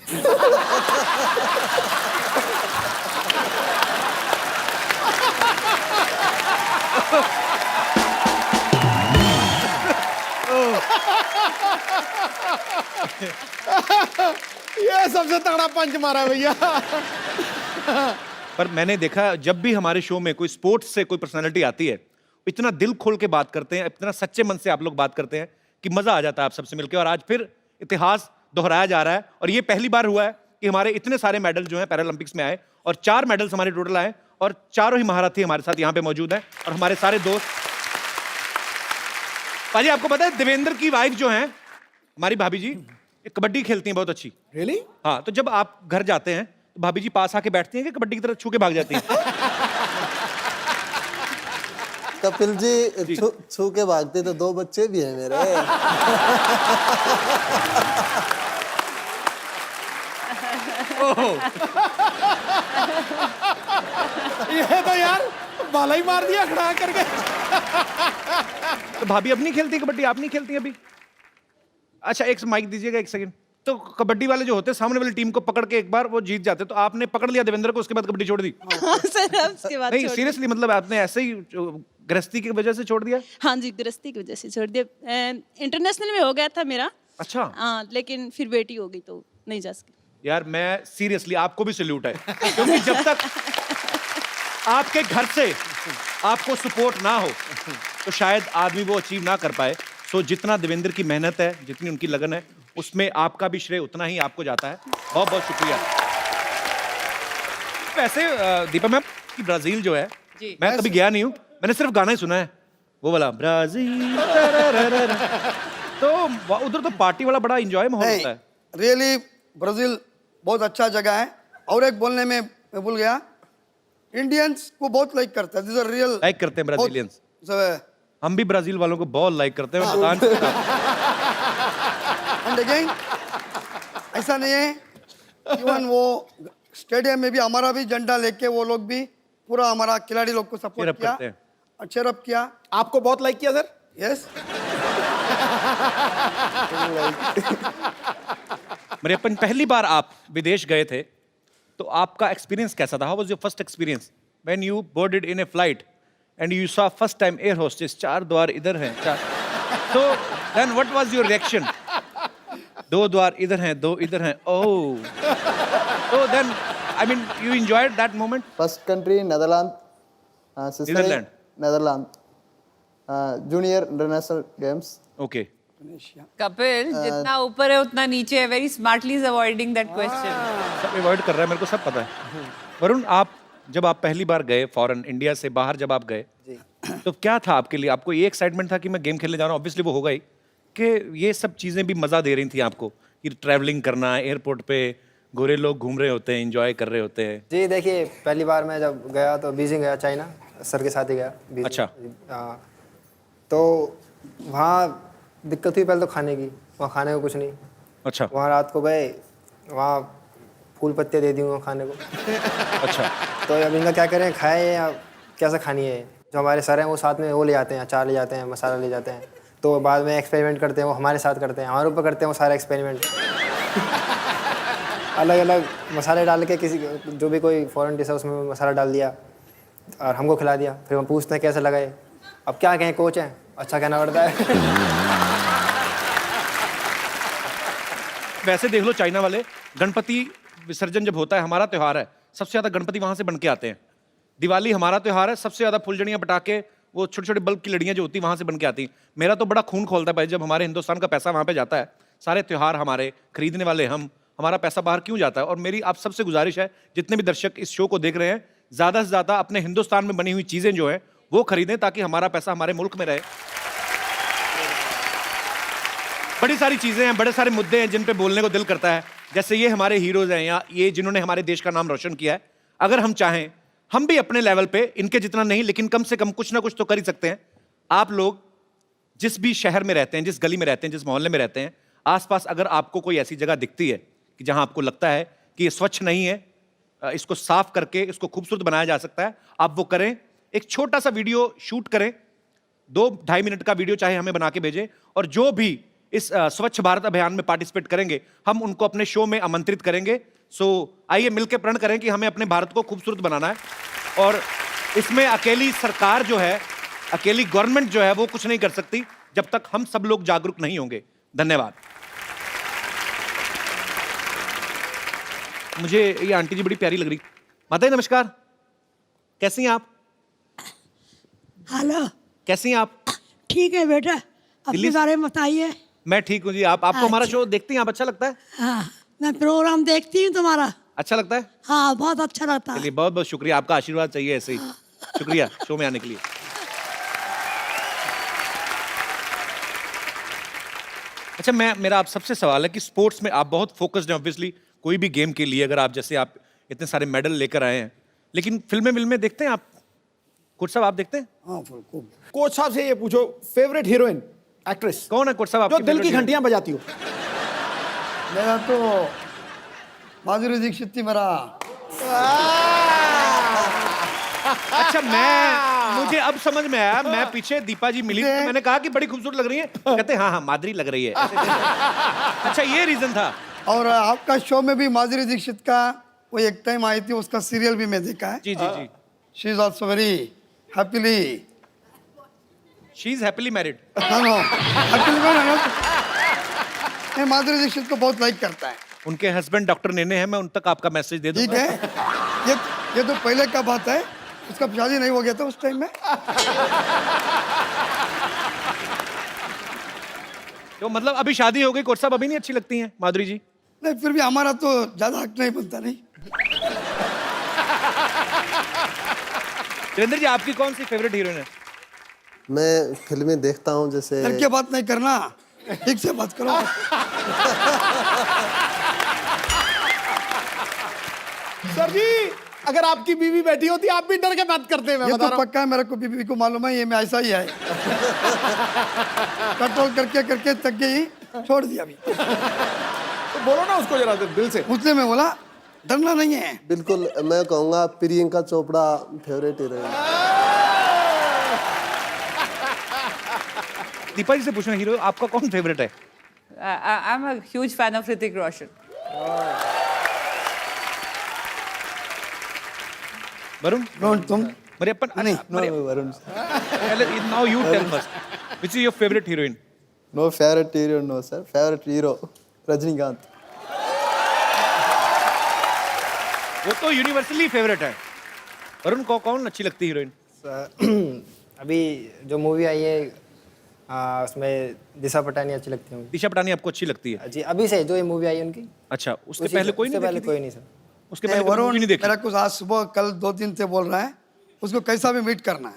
ये सबसे तगड़ा पंच मारा भैया। पर मैंने देखा जब भी हमारे शो में कोई स्पोर्ट्स से कोई पर्सनालिटी आती है, इतना दिल खोल के बात करते हैं, इतना सच्चे मन से आप लोग बात करते हैं कि मजा आ जाता है आप सबसे मिलकर। और आज फिर इतिहास दोहराया जा रहा है और ये पहली बार हुआ है कि हमारे इतने सारे मेडल जो हैं पैरालंपिक्स में आए और 4 मेडल्स हमारे टोटल आए और चारों ही महारथी हमारे साथ यहाँ पे मौजूद हैं और हमारे सारे दोस्त। पाजी आपको पता है देवेंद्र की वाइफ जो है हमारी भाभी जी, ये कबड्डी खेलती हैं बहुत अच्छी। रियली? हाँ, तो जब आप घर जाते हैं तो भाभी जी पास आके बैठती हैं कि कबड्डी की तरह छू के भाग जाती हैं? कपिल जी छू के भागते तो 2 बच्चे भी हैं मेरे। ये तो यार बाला ही मार दिया खड़ा करके। तो भाभी अब नहीं खेलती कबड्डी? आप नहीं खेलती अभी? अच्छा, एक माइक दीजिएगा, एक सेकंड। तो कबड्डी वाले जो होते हैं सामने वाली टीम को पकड़ के एक बार वो जीत जाते, तो आपने पकड़ लिया देवेंद्र को, उसके बाद कबड्डी छोड़ दी? सर उसके बाद नहीं, सीरियसली, मतलब आपने ऐसे ही गृहस्थी की वजह से छोड़ दिया? हाँ जी, गृहस्थी की वजह से छोड़ दिया। इंटरनेशनल में हो गया था मेरा। अच्छा। हाँ, लेकिन फिर बेटी हो गई तो नहीं जा सकी। यार मैं सीरियसली आपको भी सैल्यूट है, क्योंकि जब तक आपके घर से आपको सपोर्ट ना हो तो शायद आदमी वो अचीव ना कर पाए। तो जितना देवेंद्र की मेहनत है, जितनी उनकी लगन है, उसमें आपका भी श्रेय उतना ही आपको जाता है। बहुत बहुत शुक्रिया। वैसे दीपा मैम की ब्राजील जो है, मैं कभी गया नहीं हूँ, मैंने सिर्फ गाना ही सुना है, वो वाला ब्राजील। तो उधर तो पार्टी वाला बड़ा एंजॉय माहौल होता है। रियली ब्राजील बहुत अच्छा जगह है। और एक बोलने में मैं भूल गया, इंडियंस को बहुत लाइक करता है। दिस आर रियल लाइक करते हैं ब्राजीलियंस। हम भी ब्राजील वालों को बहुत लाइक करते हैं। एंड अगेन ऐसा नहीं है, इवन वो स्टेडियम में भी हमारा भी झंडा लेके वो लोग भी पूरा हमारा खिलाड़ी लोग को सपोर्ट किया और चेयरअप किया। आपको बहुत लाइक किया सर? यस। मेरे अपन पहली बार आप विदेश गए थे, तो आपका एक्सपीरियंस कैसा था? How was your first experience when you boarded in a flight and you saw first time air hostess 4 द्वार इधर हैं, तो then what was your reaction? 2 द्वार इधर हैं, 2 इधर हैं, ओह। तो then I mean you enjoyed that moment? First country Netherland, Netherland, Netherland, junior international games. Okay. Kapil जितना ऊपर है उतना नीचे है। Very smartly is avoiding that question. सब अवॉइड कर रहा है, मेरे को सब पता है। वरुण, जब आप पहली बार गए फॉरेन, इंडिया से बाहर जब आप गए, तो क्या था आपके लिए? आपको ये एक्साइटमेंट था कि मैं गेम खेलने जा रहा हूँ, ऑब्वियसली वो होगा ही, कि ये सब चीजें भी मजा दे रही थी आपको, कि ट्रैवलिंग करना, एयरपोर्ट पे गोरे लोग घूम रहे होते हैं, एंजॉय कर रहे होते हैं? जी देखिए, पहली बार मैं जब गया तो बीजिंग गया, चाइना, सर के साथ ही गया। अच्छा। तो वहाँ दिक्कत हुई पहले तो खाने की, वहाँ खाने को कुछ नहीं। अच्छा। वहाँ रात को गए, वहाँ फूल पत्ते दे दी वहाँ खाने को। अच्छा। तो अब इनका क्या करें, खाए या कैसा खानी है? जो हमारे सर हैं वो साथ में वो ले जाते हैं, अचार ले जाते हैं, मसाला ले जाते हैं, तो बाद में एक्सपेरिमेंट करते हैं, वो हमारे साथ करते हैं, हमारे ऊपर करते हैं वो सारे एक्सपेरिमेंट। अलग अलग मसाले डाल के, किसी जो भी कोई फॉरेन डिश है उसमें मसाला डाल दिया और हमको खिला दिया। फिर हम पूछते हैं कैसे लगा ये? अब क्या कहें, कोच हैं, अच्छा कहना पड़ता है। वैसे देख लो, चाइना वाले गणपति विसर्जन जब होता है, हमारा त्योहार है, सबसे ज्यादा गणपति वहां से बन के आते हैं। दिवाली हमारा त्योहार है, सबसे ज्यादा फुलझड़ियां, पटाखे, वो छोटे छोटे बल्ब की लड़ियां जो होती हैं वहां से बन के आती हैं। मेरा तो बड़ा खून खोलता है भाई, जब हमारे हिंदुस्तान का पैसा वहां पे जाता है, सारे त्योहार हमारे, खरीदने वाले हम, हमारा पैसा बाहर क्यों जाता है? और मेरी आप सबसे गुजारिश है, जितने भी दर्शक इस शो को देख रहे हैं, ज्यादा से ज्यादा अपने हिंदुस्तान में बनी हुई चीजें जो है वो खरीदें, ताकि हमारा पैसा हमारे मुल्क में रहे। बड़ी सारी चीजें हैं, बड़े सारे मुद्दे हैं जिन पे बोलने को दिल करता है, जैसे ये हमारे हीरोज हैं, या ये जिन्होंने हमारे देश का नाम रोशन किया है। अगर हम चाहें, हम भी अपने लेवल पे, इनके जितना नहीं, लेकिन कम से कम कुछ ना कुछ तो कर ही सकते हैं। आप लोग जिस भी शहर में रहते हैं, जिस गली में रहते हैं, जिस मोहल्ले में रहते हैं, आसपास अगर आपको कोई ऐसी जगह दिखती है कि जहां आपको लगता है कि ये स्वच्छ नहीं है, इसको साफ करके इसको खूबसूरत बनाया जा सकता है, आप वो करें। एक छोटा सा वीडियो शूट करें, 2-2.5 मिनट का वीडियो चाहे हमें बना के भेजें, और जो भी इस स्वच्छ भारत अभियान में पार्टिसिपेट करेंगे, हम उनको अपने शो में आमंत्रित करेंगे। सो आइए मिलकर प्रण करें कि हमें अपने भारत को खूबसूरत बनाना है, और इसमें अकेली सरकार जो है, अकेली गवर्नमेंट जो है, वो कुछ नहीं कर सकती जब तक हम सब लोग जागरूक नहीं होंगे। धन्यवाद। मुझे ये आंटी जी बड़ी प्यारी लग रही। माता जी नमस्कार, कैसी हैं आप? हेलो, कैसी हैं आप? ठीक है बेटा, अपने दिल्ली से- बारे में बताइए। मैं ठीक हूँ जी। आपको हमारा अच्छा। शो देखती हैं आप? अच्छा लगता है? हाँ, मैं प्रोग्राम देखती हूँ तुम्हारा। अच्छा लगता है? हाँ, बहुत अच्छा लगता है। चलिए बहुत बहुत शुक्रिया, आपका आशीर्वाद चाहिए ऐसे ही। शुक्रिया शो में आने के लिए। अच्छा, मेरा आप सबसे सवाल है कि स्पोर्ट्स में आप बहुत फोकस्ड हैं ऑब्वियसली, कोई भी गेम के लिए, अगर आप जैसे आप इतने सारे मेडल लेकर आए हैं, लेकिन फिल्में देखते हैं आप? कोच साहब आप देखते हैं? हाँ, कोच साहब से ये पूछो, फेवरेट हीरोइन एक्ट्रेस कौन है कोच साहब जो आपकी दिल की favorite घंटियां बजाती हो? मेरा तो माधुरी दीक्षित थी मेरा। अच्छा, मुझे अब समझ में आया। मैं पीछे दीपा जी मिली तो मैंने कहा कि बड़ी खूबसूरत लग रही है, कहते हाँ माधुरी लग रही है। अच्छा, ये रीजन था। और आपका शो में भी माधुरी दीक्षित का वो एक टाइम आई थी, उसका सीरियल भी मैं देखा है। जी जी जी। She is also very happily, she is happily married. No happily मैं माधुरी दीक्षित को बहुत लाइक करता है। उनके हस्बैंड डॉक्टर नेने हैं, मैं उन तक आपका मैसेज दे ठीक दूंगा। है, ये तो पहले का बात है, उसका शादी नहीं हो गया था उस टाइम में। तो मतलब अभी शादी हो गई, कोच साहब अभी नहीं अच्छी लगती हैं माधुरी जी? नहीं, फिर भी हमारा तो ज्यादा हक नहीं बनता। नहीं, वीरेंद्र जी आपकी कौन सी फेवरेट हीरोइन है? मैं फिल्में देखता हूँ जैसे डर के बात नहीं करना, ठीक से बात करो। सर जी, अगर आपकी बीवी बैठी होती आप भी डर के बात करते हैं। मैं ये बता तो रहा हूं। पक्का है, मेरे को बीबी को मालूम है, ये मैं ऐसा ही है। कंट्रोल करके करके थक गई, छोड़ दिया अभी। तो बोलो ना उसको जरा दिल से। उसने मैं बोला डरना नहीं है। बिल्कुल, मैं कहूँगा प्रियंका चोपड़ा फेवरेट हीरोइन। दीपा जी से पूछना, हीरो आपका कौन फेवरेट है? I'm a huge fan of Hrithik Roshan. Varun? तुम? मरियप्पन? नहीं, Varun. Now you tell first, which is your favourite heroine? No favourite heroine, no sir, favourite hero Rajinikanth. वो तो यूनिवर्सली फेवरेट है। वरुण को कौन अच्छी लगती हीरोइन? अभी जो मूवी आई है उसमें दिशा पटानी अच्छी लगती है। दिशा पटानी आपको अच्छी लगती है? जी, अभी से जो ये मूवी आई है उनकी। अच्छा, उसके पहले कोई नहीं देखी थी? कोई नहीं सर। उसके पहले कोई मूवी नहीं देखी? मेरा कुछ आज सुबह कल 2 दिन से बोल रहा है, उसको कैसा भी मीट करना है,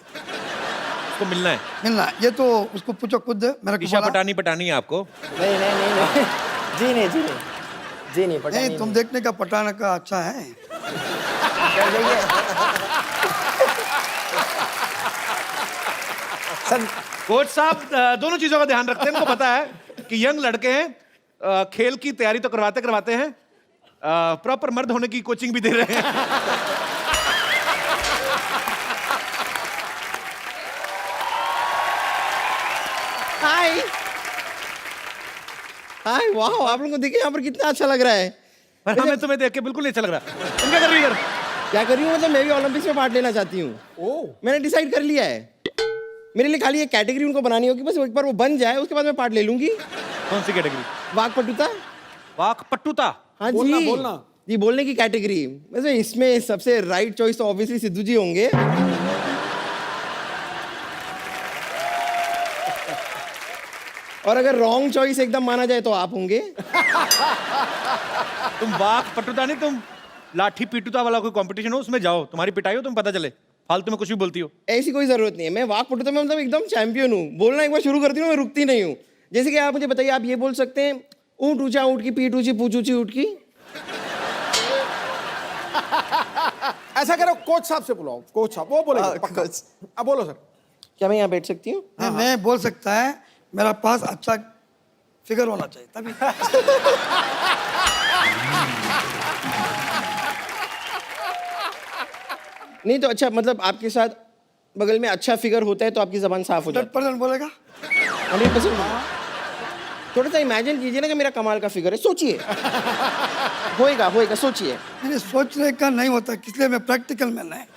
उसको मिलना है? मिलना है। ये तो उसको पूछो खुद, मेरे को दिशा बोला। पटानी है आपको? नहीं नहीं नहीं नहीं जी नहीं जी नहीं जी नहीं पटानी नहीं, तुम देखने का पटाना का अच्छा है। सर कोच साहब दोनों चीजों का ध्यान रखते हैं। इनको पता है कि यंग लड़के हैं, खेल की तैयारी तो करवाते हैं, प्रॉपर मर्द होने की कोचिंग भी दे रहे हैं। हाय हाय, वाह, आप लोगों को देखिए यहाँ पर कितना अच्छा लग रहा है। पर हमें तुम्हें देख के बिल्कुल नहीं अच्छा लग रहा। तुम क्या कर रही है? क्या कर रही हूँ, मतलब मैं भी ओलंपिक्स में पार्ट लेना चाहती हूँ। मैंने डिसाइड कर लिया है, मेरे लिए खाली एक कैटेगरी उनको बनानी होगी, बस एक बार वो बन जाए उसके बाद मैं पार्ट ले लूंगी। कौन सी कैटेगरी? वाकपटुता। वाकपटुता? हाँ बोलना, जी, बोलना। जी बोलने की कैटेगरी। वैसे इसमें सबसे राइट चॉइस तो ऑब्वियसली सिद्धू जी होंगे। और अगर रॉन्ग चॉइस एकदम माना जाए तो आप होंगे। तुम वाकपटुता नहीं, तुम लाठी पीटुता वाला कोई कंपटीशन हो उसमें जाओ, तुम्हारी पिटाई हो, तुम पता चले। फालतू में कुछ भी बोलती हो। ऐसी कोई जरूरत नहीं है, मैं वाकपटुता में मतलब एकदम चैंपियन हूँ। बोलना एक बार शुरू करती हूँ, मैं रुकती नहीं हूँ। जैसे कि आप मुझे बताइए, आप ये बोल सकते हैं ऊँट ऊंचा ऊँट की पीठ ऊंची पूछ ऊंची ऊँट की। ऐसा करो, कोच साहब से बुलाओ, कोच साहब वो बोलेंगे पक्का। अब बोलो सर। क्या मैं यहाँ बैठ सकती हूँ? मैं बोल सकता है, मेरा पास अच्छा फिगर होना चाहिए तभी। नहीं तो अच्छा, मतलब आपके साथ बगल में अच्छा फिगर होता है तो आपकी जबान साफ हो जाती 100% बोलेगा। 100%। थोड़ा सा इमेजिन कीजिए ना कि मेरा कमाल का फिगर है, सोचिए। होएगा होएगा, सोचिए। मैंने सोचने का नहीं होता, इसलिए मैं प्रैक्टिकल मैन है।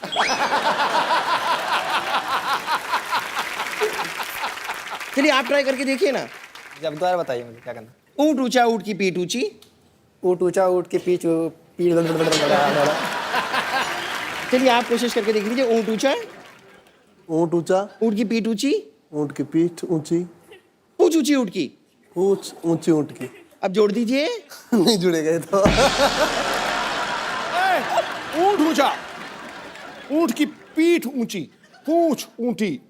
चलिए आप ट्राई करके देखिए ना। जब दोबारा बताइए मुझे क्या करना। ऊँट ऊंचा ऊँट की पीठ ऊंची। ऊँट ऊंचा ऊँट की चलिए आप कोशिश करके देख लीजिए। ऊँट ऊंचा, ऊँट ऊंचा, ऊँट की पीठ ऊंची, ऊँट की पीठ ऊंची, पूंछ ऊंची ऊँट की, पूंछ ऊंची ऊँट की। अब जोड़ दीजिए। नहीं जुड़ेगा ये तो। ऊंट ऊंचा, ऊंट की पीठ ऊंची, पूंछ ऊंटी।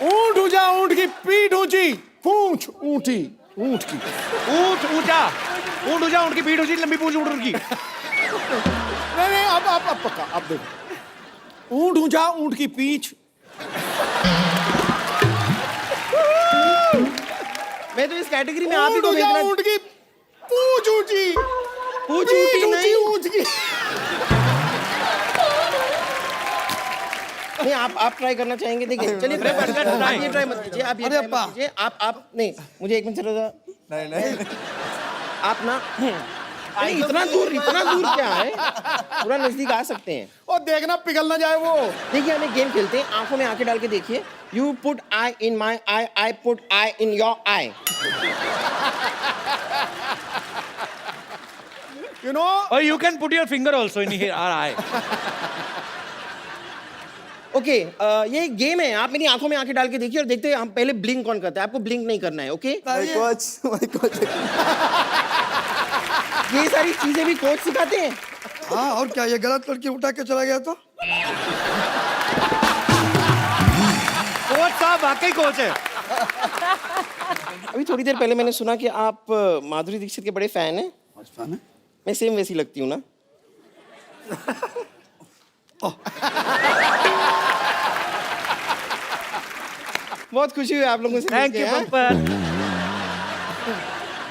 ऊंट ऊंचा, ऊंट की पीठ ऊंची, पूंछ ऊंटी। ऊंट की ऊंट ऊंचा, ऊंट ऊंचा, ऊंट की पीठ ऊंची, लंबी पूंछ ऊंट की। नहीं, अब पक्का, अब देखो। ऊंट ऊंचा, ऊंट की पीठ। मैं तो इस कैटेगरी में आप ही को भेजना। ऊंट की पूंछ ऊंची, पूंछ ऊंची नहीं, ऊंट की। नहीं आप ट्राई करना चाहेंगे? देखिए चलिए आप ये ट्राई मत कीजिए, आप ये ट्राई मत कीजिए। आप नहीं, मुझे एक मिनट चलो। नहीं आप ना नहीं, इतना दूर क्या है, पूरा नजदीक आ सकते हैं। और देखना पिघल ना जाए वो। देखिए हम एक गेम खेलते हैं, आंखों में आंखें डाल के देखिए। You put I in my I, I put I in your I. You know? Or you can put your finger also in our eye. Okay ये एक गेम है, आप मेरी आंखों में आंखें डाल के देखिए और देखते हैं हम पहले ब्लिंक कौन करता है। आपको ब्लिंक नहीं करना है, ओके? My coach. ये सारी चीजें भी कोच सिखाते हैं। हाँ और क्या, ये गलत लड़की उठा के चला गया तो? कोच साहब वाकई कोच है। अभी थोड़ी देर पहले मैंने सुना कि आप माधुरी दीक्षित के बड़े फैन हैं। मैं सेम वैसी लगती हूँ ना? बहुत खुशी हुई आप लोगों से। थैंक यू पंपर।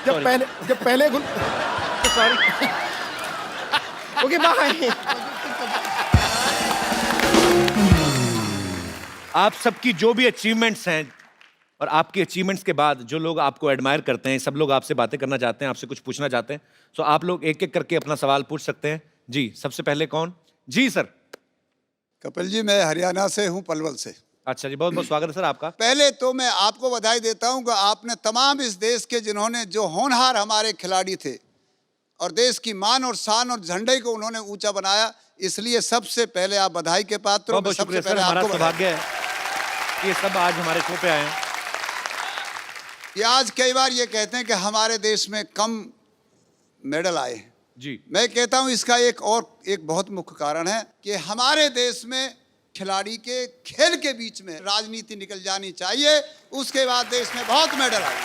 जब पहले सॉरी। Okay bye. आप सबकी जो भी अचीवमेंट्स हैं और आपकी अचीवमेंट्स के बाद जो लोग आपको एडमायर करते हैं, सब लोग आपसे बातें करना चाहते हैं, आपसे कुछ पूछना चाहते हैं, तो आप लोग एक एक करके अपना सवाल पूछ सकते हैं। जी सबसे पहले कौन? जी सर। कपिल जी मैं हरियाणा से हूँ, पलवल से। अच्छा जी, बहुत बहुत स्वागत है सर आपका। पहले तो मैं आपको बधाई देता हूँ कि आपने तमाम इस देश के जिन्होंने जो होनहार हमारे खिलाड़ी थे और देश की मान और शान और झंडे को उन्होंने ऊंचा बनाया, इसलिए सबसे पहले आप बधाई के पात्र हो। बहुत शुक्रिया सर, हमारा सौभाग्य है कि ये सब आज हमारे शो पे आए हैं। ये आज कई बार ये कहते हैं कि हमारे देश में कम मेडल आए हैं जी। मैं कहता हूँ इसका एक बहुत मुख्य कारण है कि हमारे देश में खिलाड़ी के खेल के बीच में राजनीति निकल जानी चाहिए, उसके बाद देश में बहुत मेडल आए।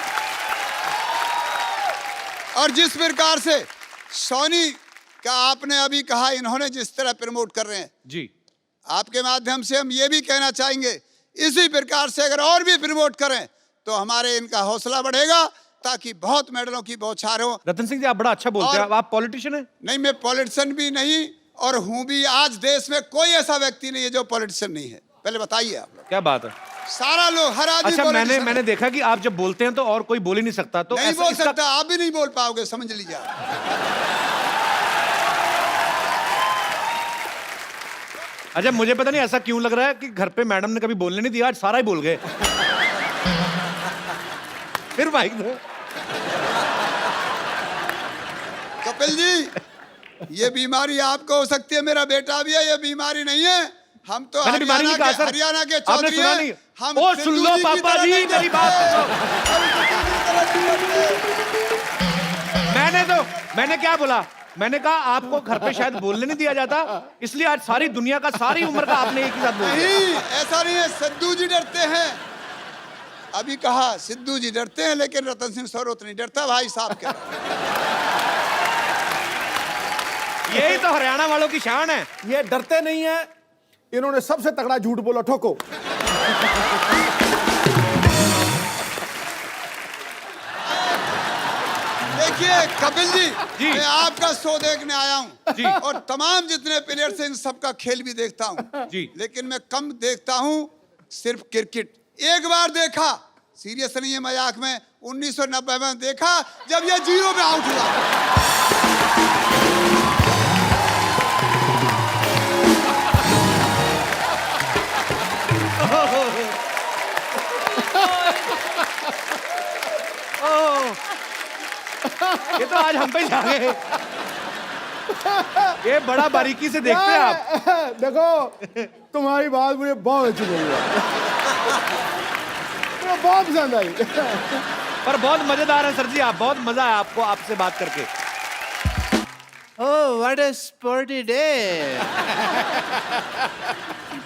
और जिस प्रकार से सोनी का आपने अभी कहा, इन्होंने जिस तरह प्रमोट कर रहे हैं जी, आपके माध्यम से हम ये भी कहना चाहेंगे, इसी प्रकार से अगर और भी प्रमोट करें तो हमारे इनका हौसला बढ़ेगा, ताकि बहुत मेडलों की बौछार हो। रतन सिंह जी आप बड़ा अच्छा बोलते हैं, आप पॉलिटिशियन हैं? नहीं, मैं पॉलिटिशियन भी नहीं और हूं भी। आज देश में कोई ऐसा व्यक्ति नहीं है जो पॉलिटिशियन नहीं है। पहले बताइए आप लोग। क्या बात है? सारा लोग, हर आदमी। अच्छा मैंने देखा कि आप जब बोलते हैं तो और कोई बोल ही नहीं सकता, तो नहीं बोल सकता, आप भी नहीं बोल पाओगे, समझ लीजिए। अच्छा मुझे पता नहीं ऐसा क्यों लग रहा है कि घर पे मैडम ने कभी बोलने नहीं दिया, आज सारा ही बोल गए। फिर माइक दो। कपिल जी ये बीमारी आपको हो सकती है, मेरा बेटा भी है, ये बीमारी नहीं है। हम तो हरियाणा के चौधरी हैं। हम ओ सुन लो पापा जी मेरी बात सुनो। मैंने क्या बोला? मैंने कहा आपको घर पे शायद बोलने नहीं दिया जाता, इसलिए आज सारी दुनिया का, सारी उम्र का आपने एक ही साथ बोला। नहीं ऐसा नहीं है, सिद्धू जी डरते हैं। अभी कहा सिद्धू जी डरते हैं, लेकिन रतन सिंह सरोत नहीं डरता, भाई साहब कह रहे। यही तो हरियाणा वालों की शान है। ये डरते नहीं है, इन्होंने सबसे तगड़ा झूठ बोला, ठोको। देखिए कपिल जी, मैं आपका शो देखने आया हूँ और तमाम जितने प्लेयर्स हैं इन सबका खेल भी देखता हूँ, लेकिन मैं कम देखता हूँ सिर्फ क्रिकेट। एक बार देखा, सीरियस नहीं है मजाक में, 1990 में देखा जब ये 0 पे आउट हुआ। ये तो आज हम पे जा गए। ये बड़ा बारीकी से देखते हैं आप। देखो तुम्हारी बात मुझे बहुत अच्छी लगी, मुझे बहुत पसंद आई। पर बहुत मजेदार है सर जी, आप बहुत मजा आया आपको आपसे बात करके। Oh, what a sporty day!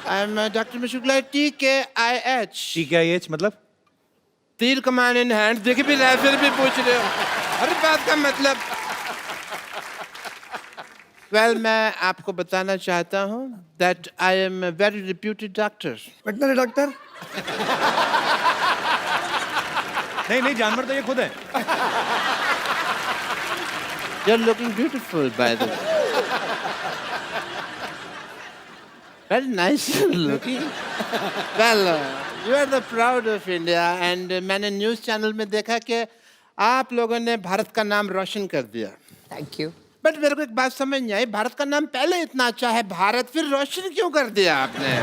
I'm Dr. Mashukla, TKIH. TKIH मतलब? तीर कमान इन हैंड। देखिए भी रहे, फिर भी पूछ रहे हो हर बात का मतलब। Well, मैं आपको बताना चाहता हूँ that I am a very reputed doctor. Veterinary doctor? नहीं, जानवर तो ये खुद है। You're looking beautiful, by the way. Very nice looking. Well, you are the proud of India, and मैंने न्यूज़ चैनल में देखा कि आप लोगों ने भारत का नाम रोशन कर दिया। Thank you. बट मेरे को एक बात समझ नहीं आई, भारत का नाम पहले इतना अच्छा है, भारत फिर रोशन क्यों कर दिया आपने?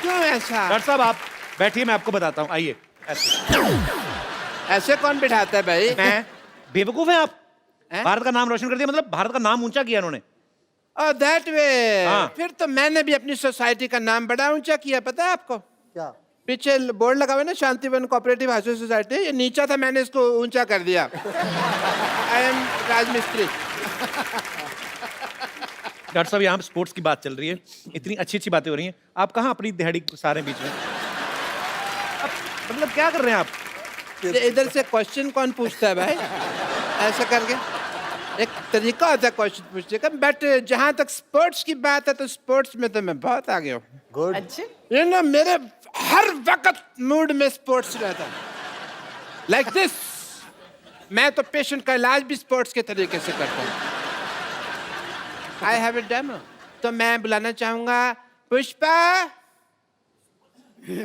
क्यों ऐसा? डॉक्टर साहब आप बैठिए, मैं आपको बताता हूँ, आइए। ऐसे कौन बिठाता है भाई? मैं बेवकूफ है आप? भारत का नाम रोशन कर दिया मतलब भारत का नाम ऊंचा किया उन्होंने। Oh, that way. हाँ। फिर तो मैंने भी अपनी सोसाइटी का नाम बड़ा ऊंचा किया, पता है आपको? क्या? पीछे बोर्ड लगा हुआ है ना, शांतिवन कोऑपरेटिव हाउसिंग सोसाइटी, ये नीचा था, मैंने इसको ऊंचा कर दिया। आई एम राजमिस्त्री। डॉक्टर साहब यहाँ स्पोर्ट्स की बात चल रही है, इतनी अच्छी अच्छी बातें हो रही हैं, आप कहाँ अपनी दिहाड़ी सारे बीच में? मतलब क्या कर रहे हैं आप? इधर से क्वेश्चन कौन पूछता है भाई? ऐसा करके एक तरीका होता है क्वेश्चन पूछने का, बट जहाँ तक स्पोर्ट्स की बात है तो स्पोर्ट्स में तो मैं बहुत आगे हूँ। गुड। अच्छे? ये ना मेरे हर वक्त मूड में स्पोर्ट्स रहता है। लाइक दिस, मैं तो पेशेंट का इलाज भी स्पोर्ट्स के तरीके से करता हूँ। I have a demo. तो मैं बुलाना चाहूंगा पुष्पा।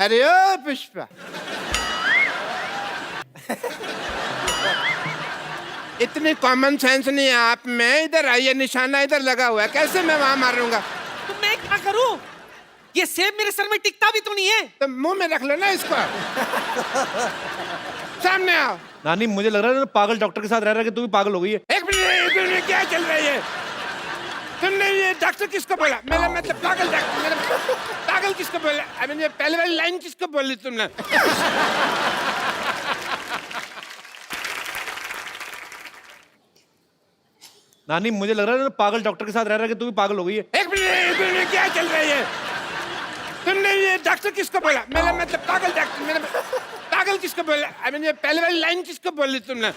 अरे ओ पुष्पा, इतनी कॉमन सेंस नहीं है आप में। इधर आइए, निशाना इधर लगा हुआ है, कैसे मैं वहां मारूंगा? तो मैं क्या करूं? ये सेब मेरे सर में टिकता भी तो नहीं है। तो मुंह में रख लो ना इसको। सामने आओ। नानी मुझे लग रहा है पागल डॉक्टर के साथ रह रहा है कि तू भी पागल हो गई है। एक मिनट, क्या चल रही है? तुमने ये डॉक्टर किसको बोला? मेरा मतलब पागल डॉक्टर, मेरा पागल किसको बोला? आई मीन ये पहले वाली लाइन किसको बोली तुमने? नानी मुझे लग रहा है पागल डॉक्टर के साथ रह रहा है कि तू भी पागल हो गई है। एक मिनट, क्या चल रही है? तुमने ये डॉक्टर किसको बोला? मेरा मतलब पागल डॉक्टर, मेरा पागल किसको बोला? आई मीन ये पहले वाली लाइन किसको बोली तुमने?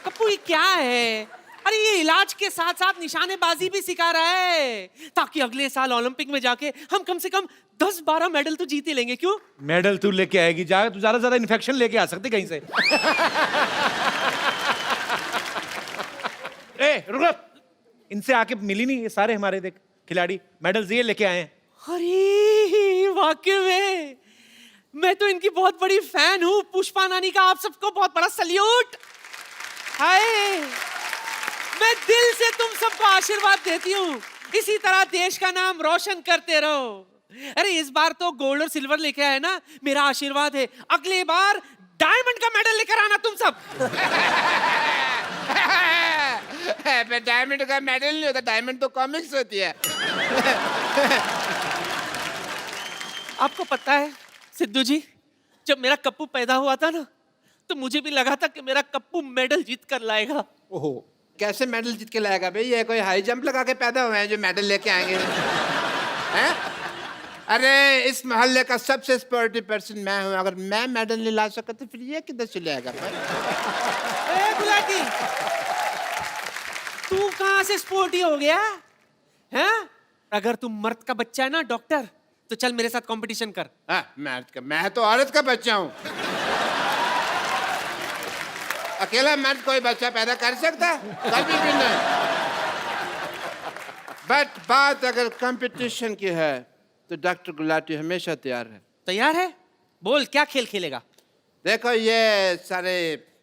कप्पू ये क्या है? अरे ये इलाज के साथ साथ निशानेबाजी भी सिखा रहा है, ताकि अगले साल ओलंपिक में जाके हम कम से कम 10-12 मेडल तो जीत ही लेंगे। क्यों? मेडल तू लेके आएगी, जा तू ज्यादा इन्फेक्शन लेके आ सकती कहीं से। ए रुक, इनसे आके मिली नहीं, ये सारे हमारे देख खिलाड़ी मेडल्स ये लेके आए हैं। अरे वाकई में मैं तो इनकी बहुत बड़ी फैन हूँ। पुष्पा नानी का आप सबको बहुत बड़ा सल्यूट। हाय, मैं दिल से तुम सबको आशीर्वाद देती हूँ, इसी तरह देश का नाम रोशन करते रहो। अरे इस बार तो गोल्ड और सिल्वर लेके आए ना, मेरा आशीर्वाद है अगली बार डायमंड का मेडल लेकर आना तुम सब। डायमंड का मेडल नहीं होता, डायमंड तो कॉमिक्स होती है। आपको पता है सिद्धू जी, जब मेरा कप्पू पैदा हुआ था ना, तो मुझे भी लगा था कि मेरा कप्पू मेडल जीत कर लाएगा। ओहो, कैसे मेडल जीत के लाएगा भाई? ये कोई हाई जंप लगा के पैदा हुए हैं जो मेडल लेके आएंगे? हैं? अरे इस मोहल्ले का सबसे स्पोर्टिव पर्सन मैं हूँ, अगर मैं मेडल नहीं ला सका तो फिर ये किधर से लाएगा? ए गुलाटी, तू कहाँ से स्पोर्टी हो गया? हैं? अगर तू मर्द का बच्चा है ना डॉक्टर, तो चल मेरे साथ कंपटीशन कर। मैं तो औरत का बच्चा हूँ। अकेला मर्द कोई बच्चा पैदा कर सकता? कभी भी नहीं। बट बात अगर कंपटीशन की है तो डॉक्टर गुलाटी हमेशा तैयार है। तैयार है? बोल क्या खेल खेलेगा? देखो ये सारे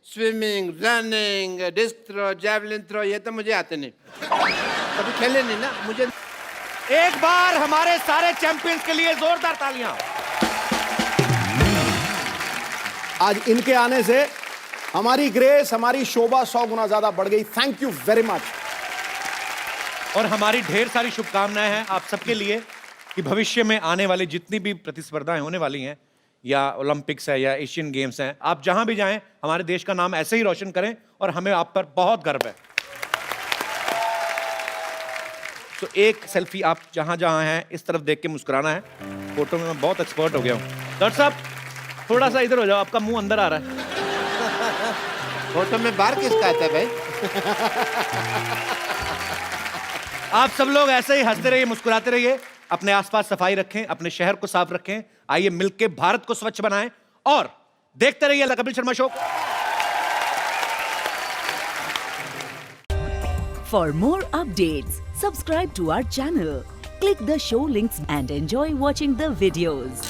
swimming, running, disc throw, javelin throw, ये तो मुझे आते नहीं, कभी खेले नहीं ना मुझे। एक बार हमारे सारे चैंपियंस के लिए जोरदार तालियां। आज इनके आने से हमारी ग्रेस, हमारी शोभा 100 गुना ज्यादा बढ़ गई। Thank you very much. और हमारी ढेर सारी शुभकामनाएं हैं आप सबके लिए कि भविष्य में आने वाली जितनी भी प्रतिस्पर्धाएं होने वाली हैं, या ओलंपिक्स है या एशियन गेम्स हैं, आप जहां भी जाएं हमारे देश का नाम ऐसे ही रोशन करें और हमें आप पर बहुत गर्व है। तो एक सेल्फी आप जहां जहां हैं इस तरफ देख के मुस्कुराना है। फोटो में मैं बहुत एक्सपर्ट हो गया हूं। डॉक्टर साहब थोड़ा सा इधर हो जाओ, आपका मुंह अंदर आ रहा है। फोटो में बार किसका आता है भाई? आप सब लोग ऐसे ही हंसते रहिए, मुस्कुराते रहिए, अपने आसपास सफाई रखें, अपने शहर को साफ रखें। आइए मिलके भारत को स्वच्छ बनाएं और देखते रहिए the Kapil Sharma show. For more updates, subscribe to our channel, click the show links and enjoy watching the videos.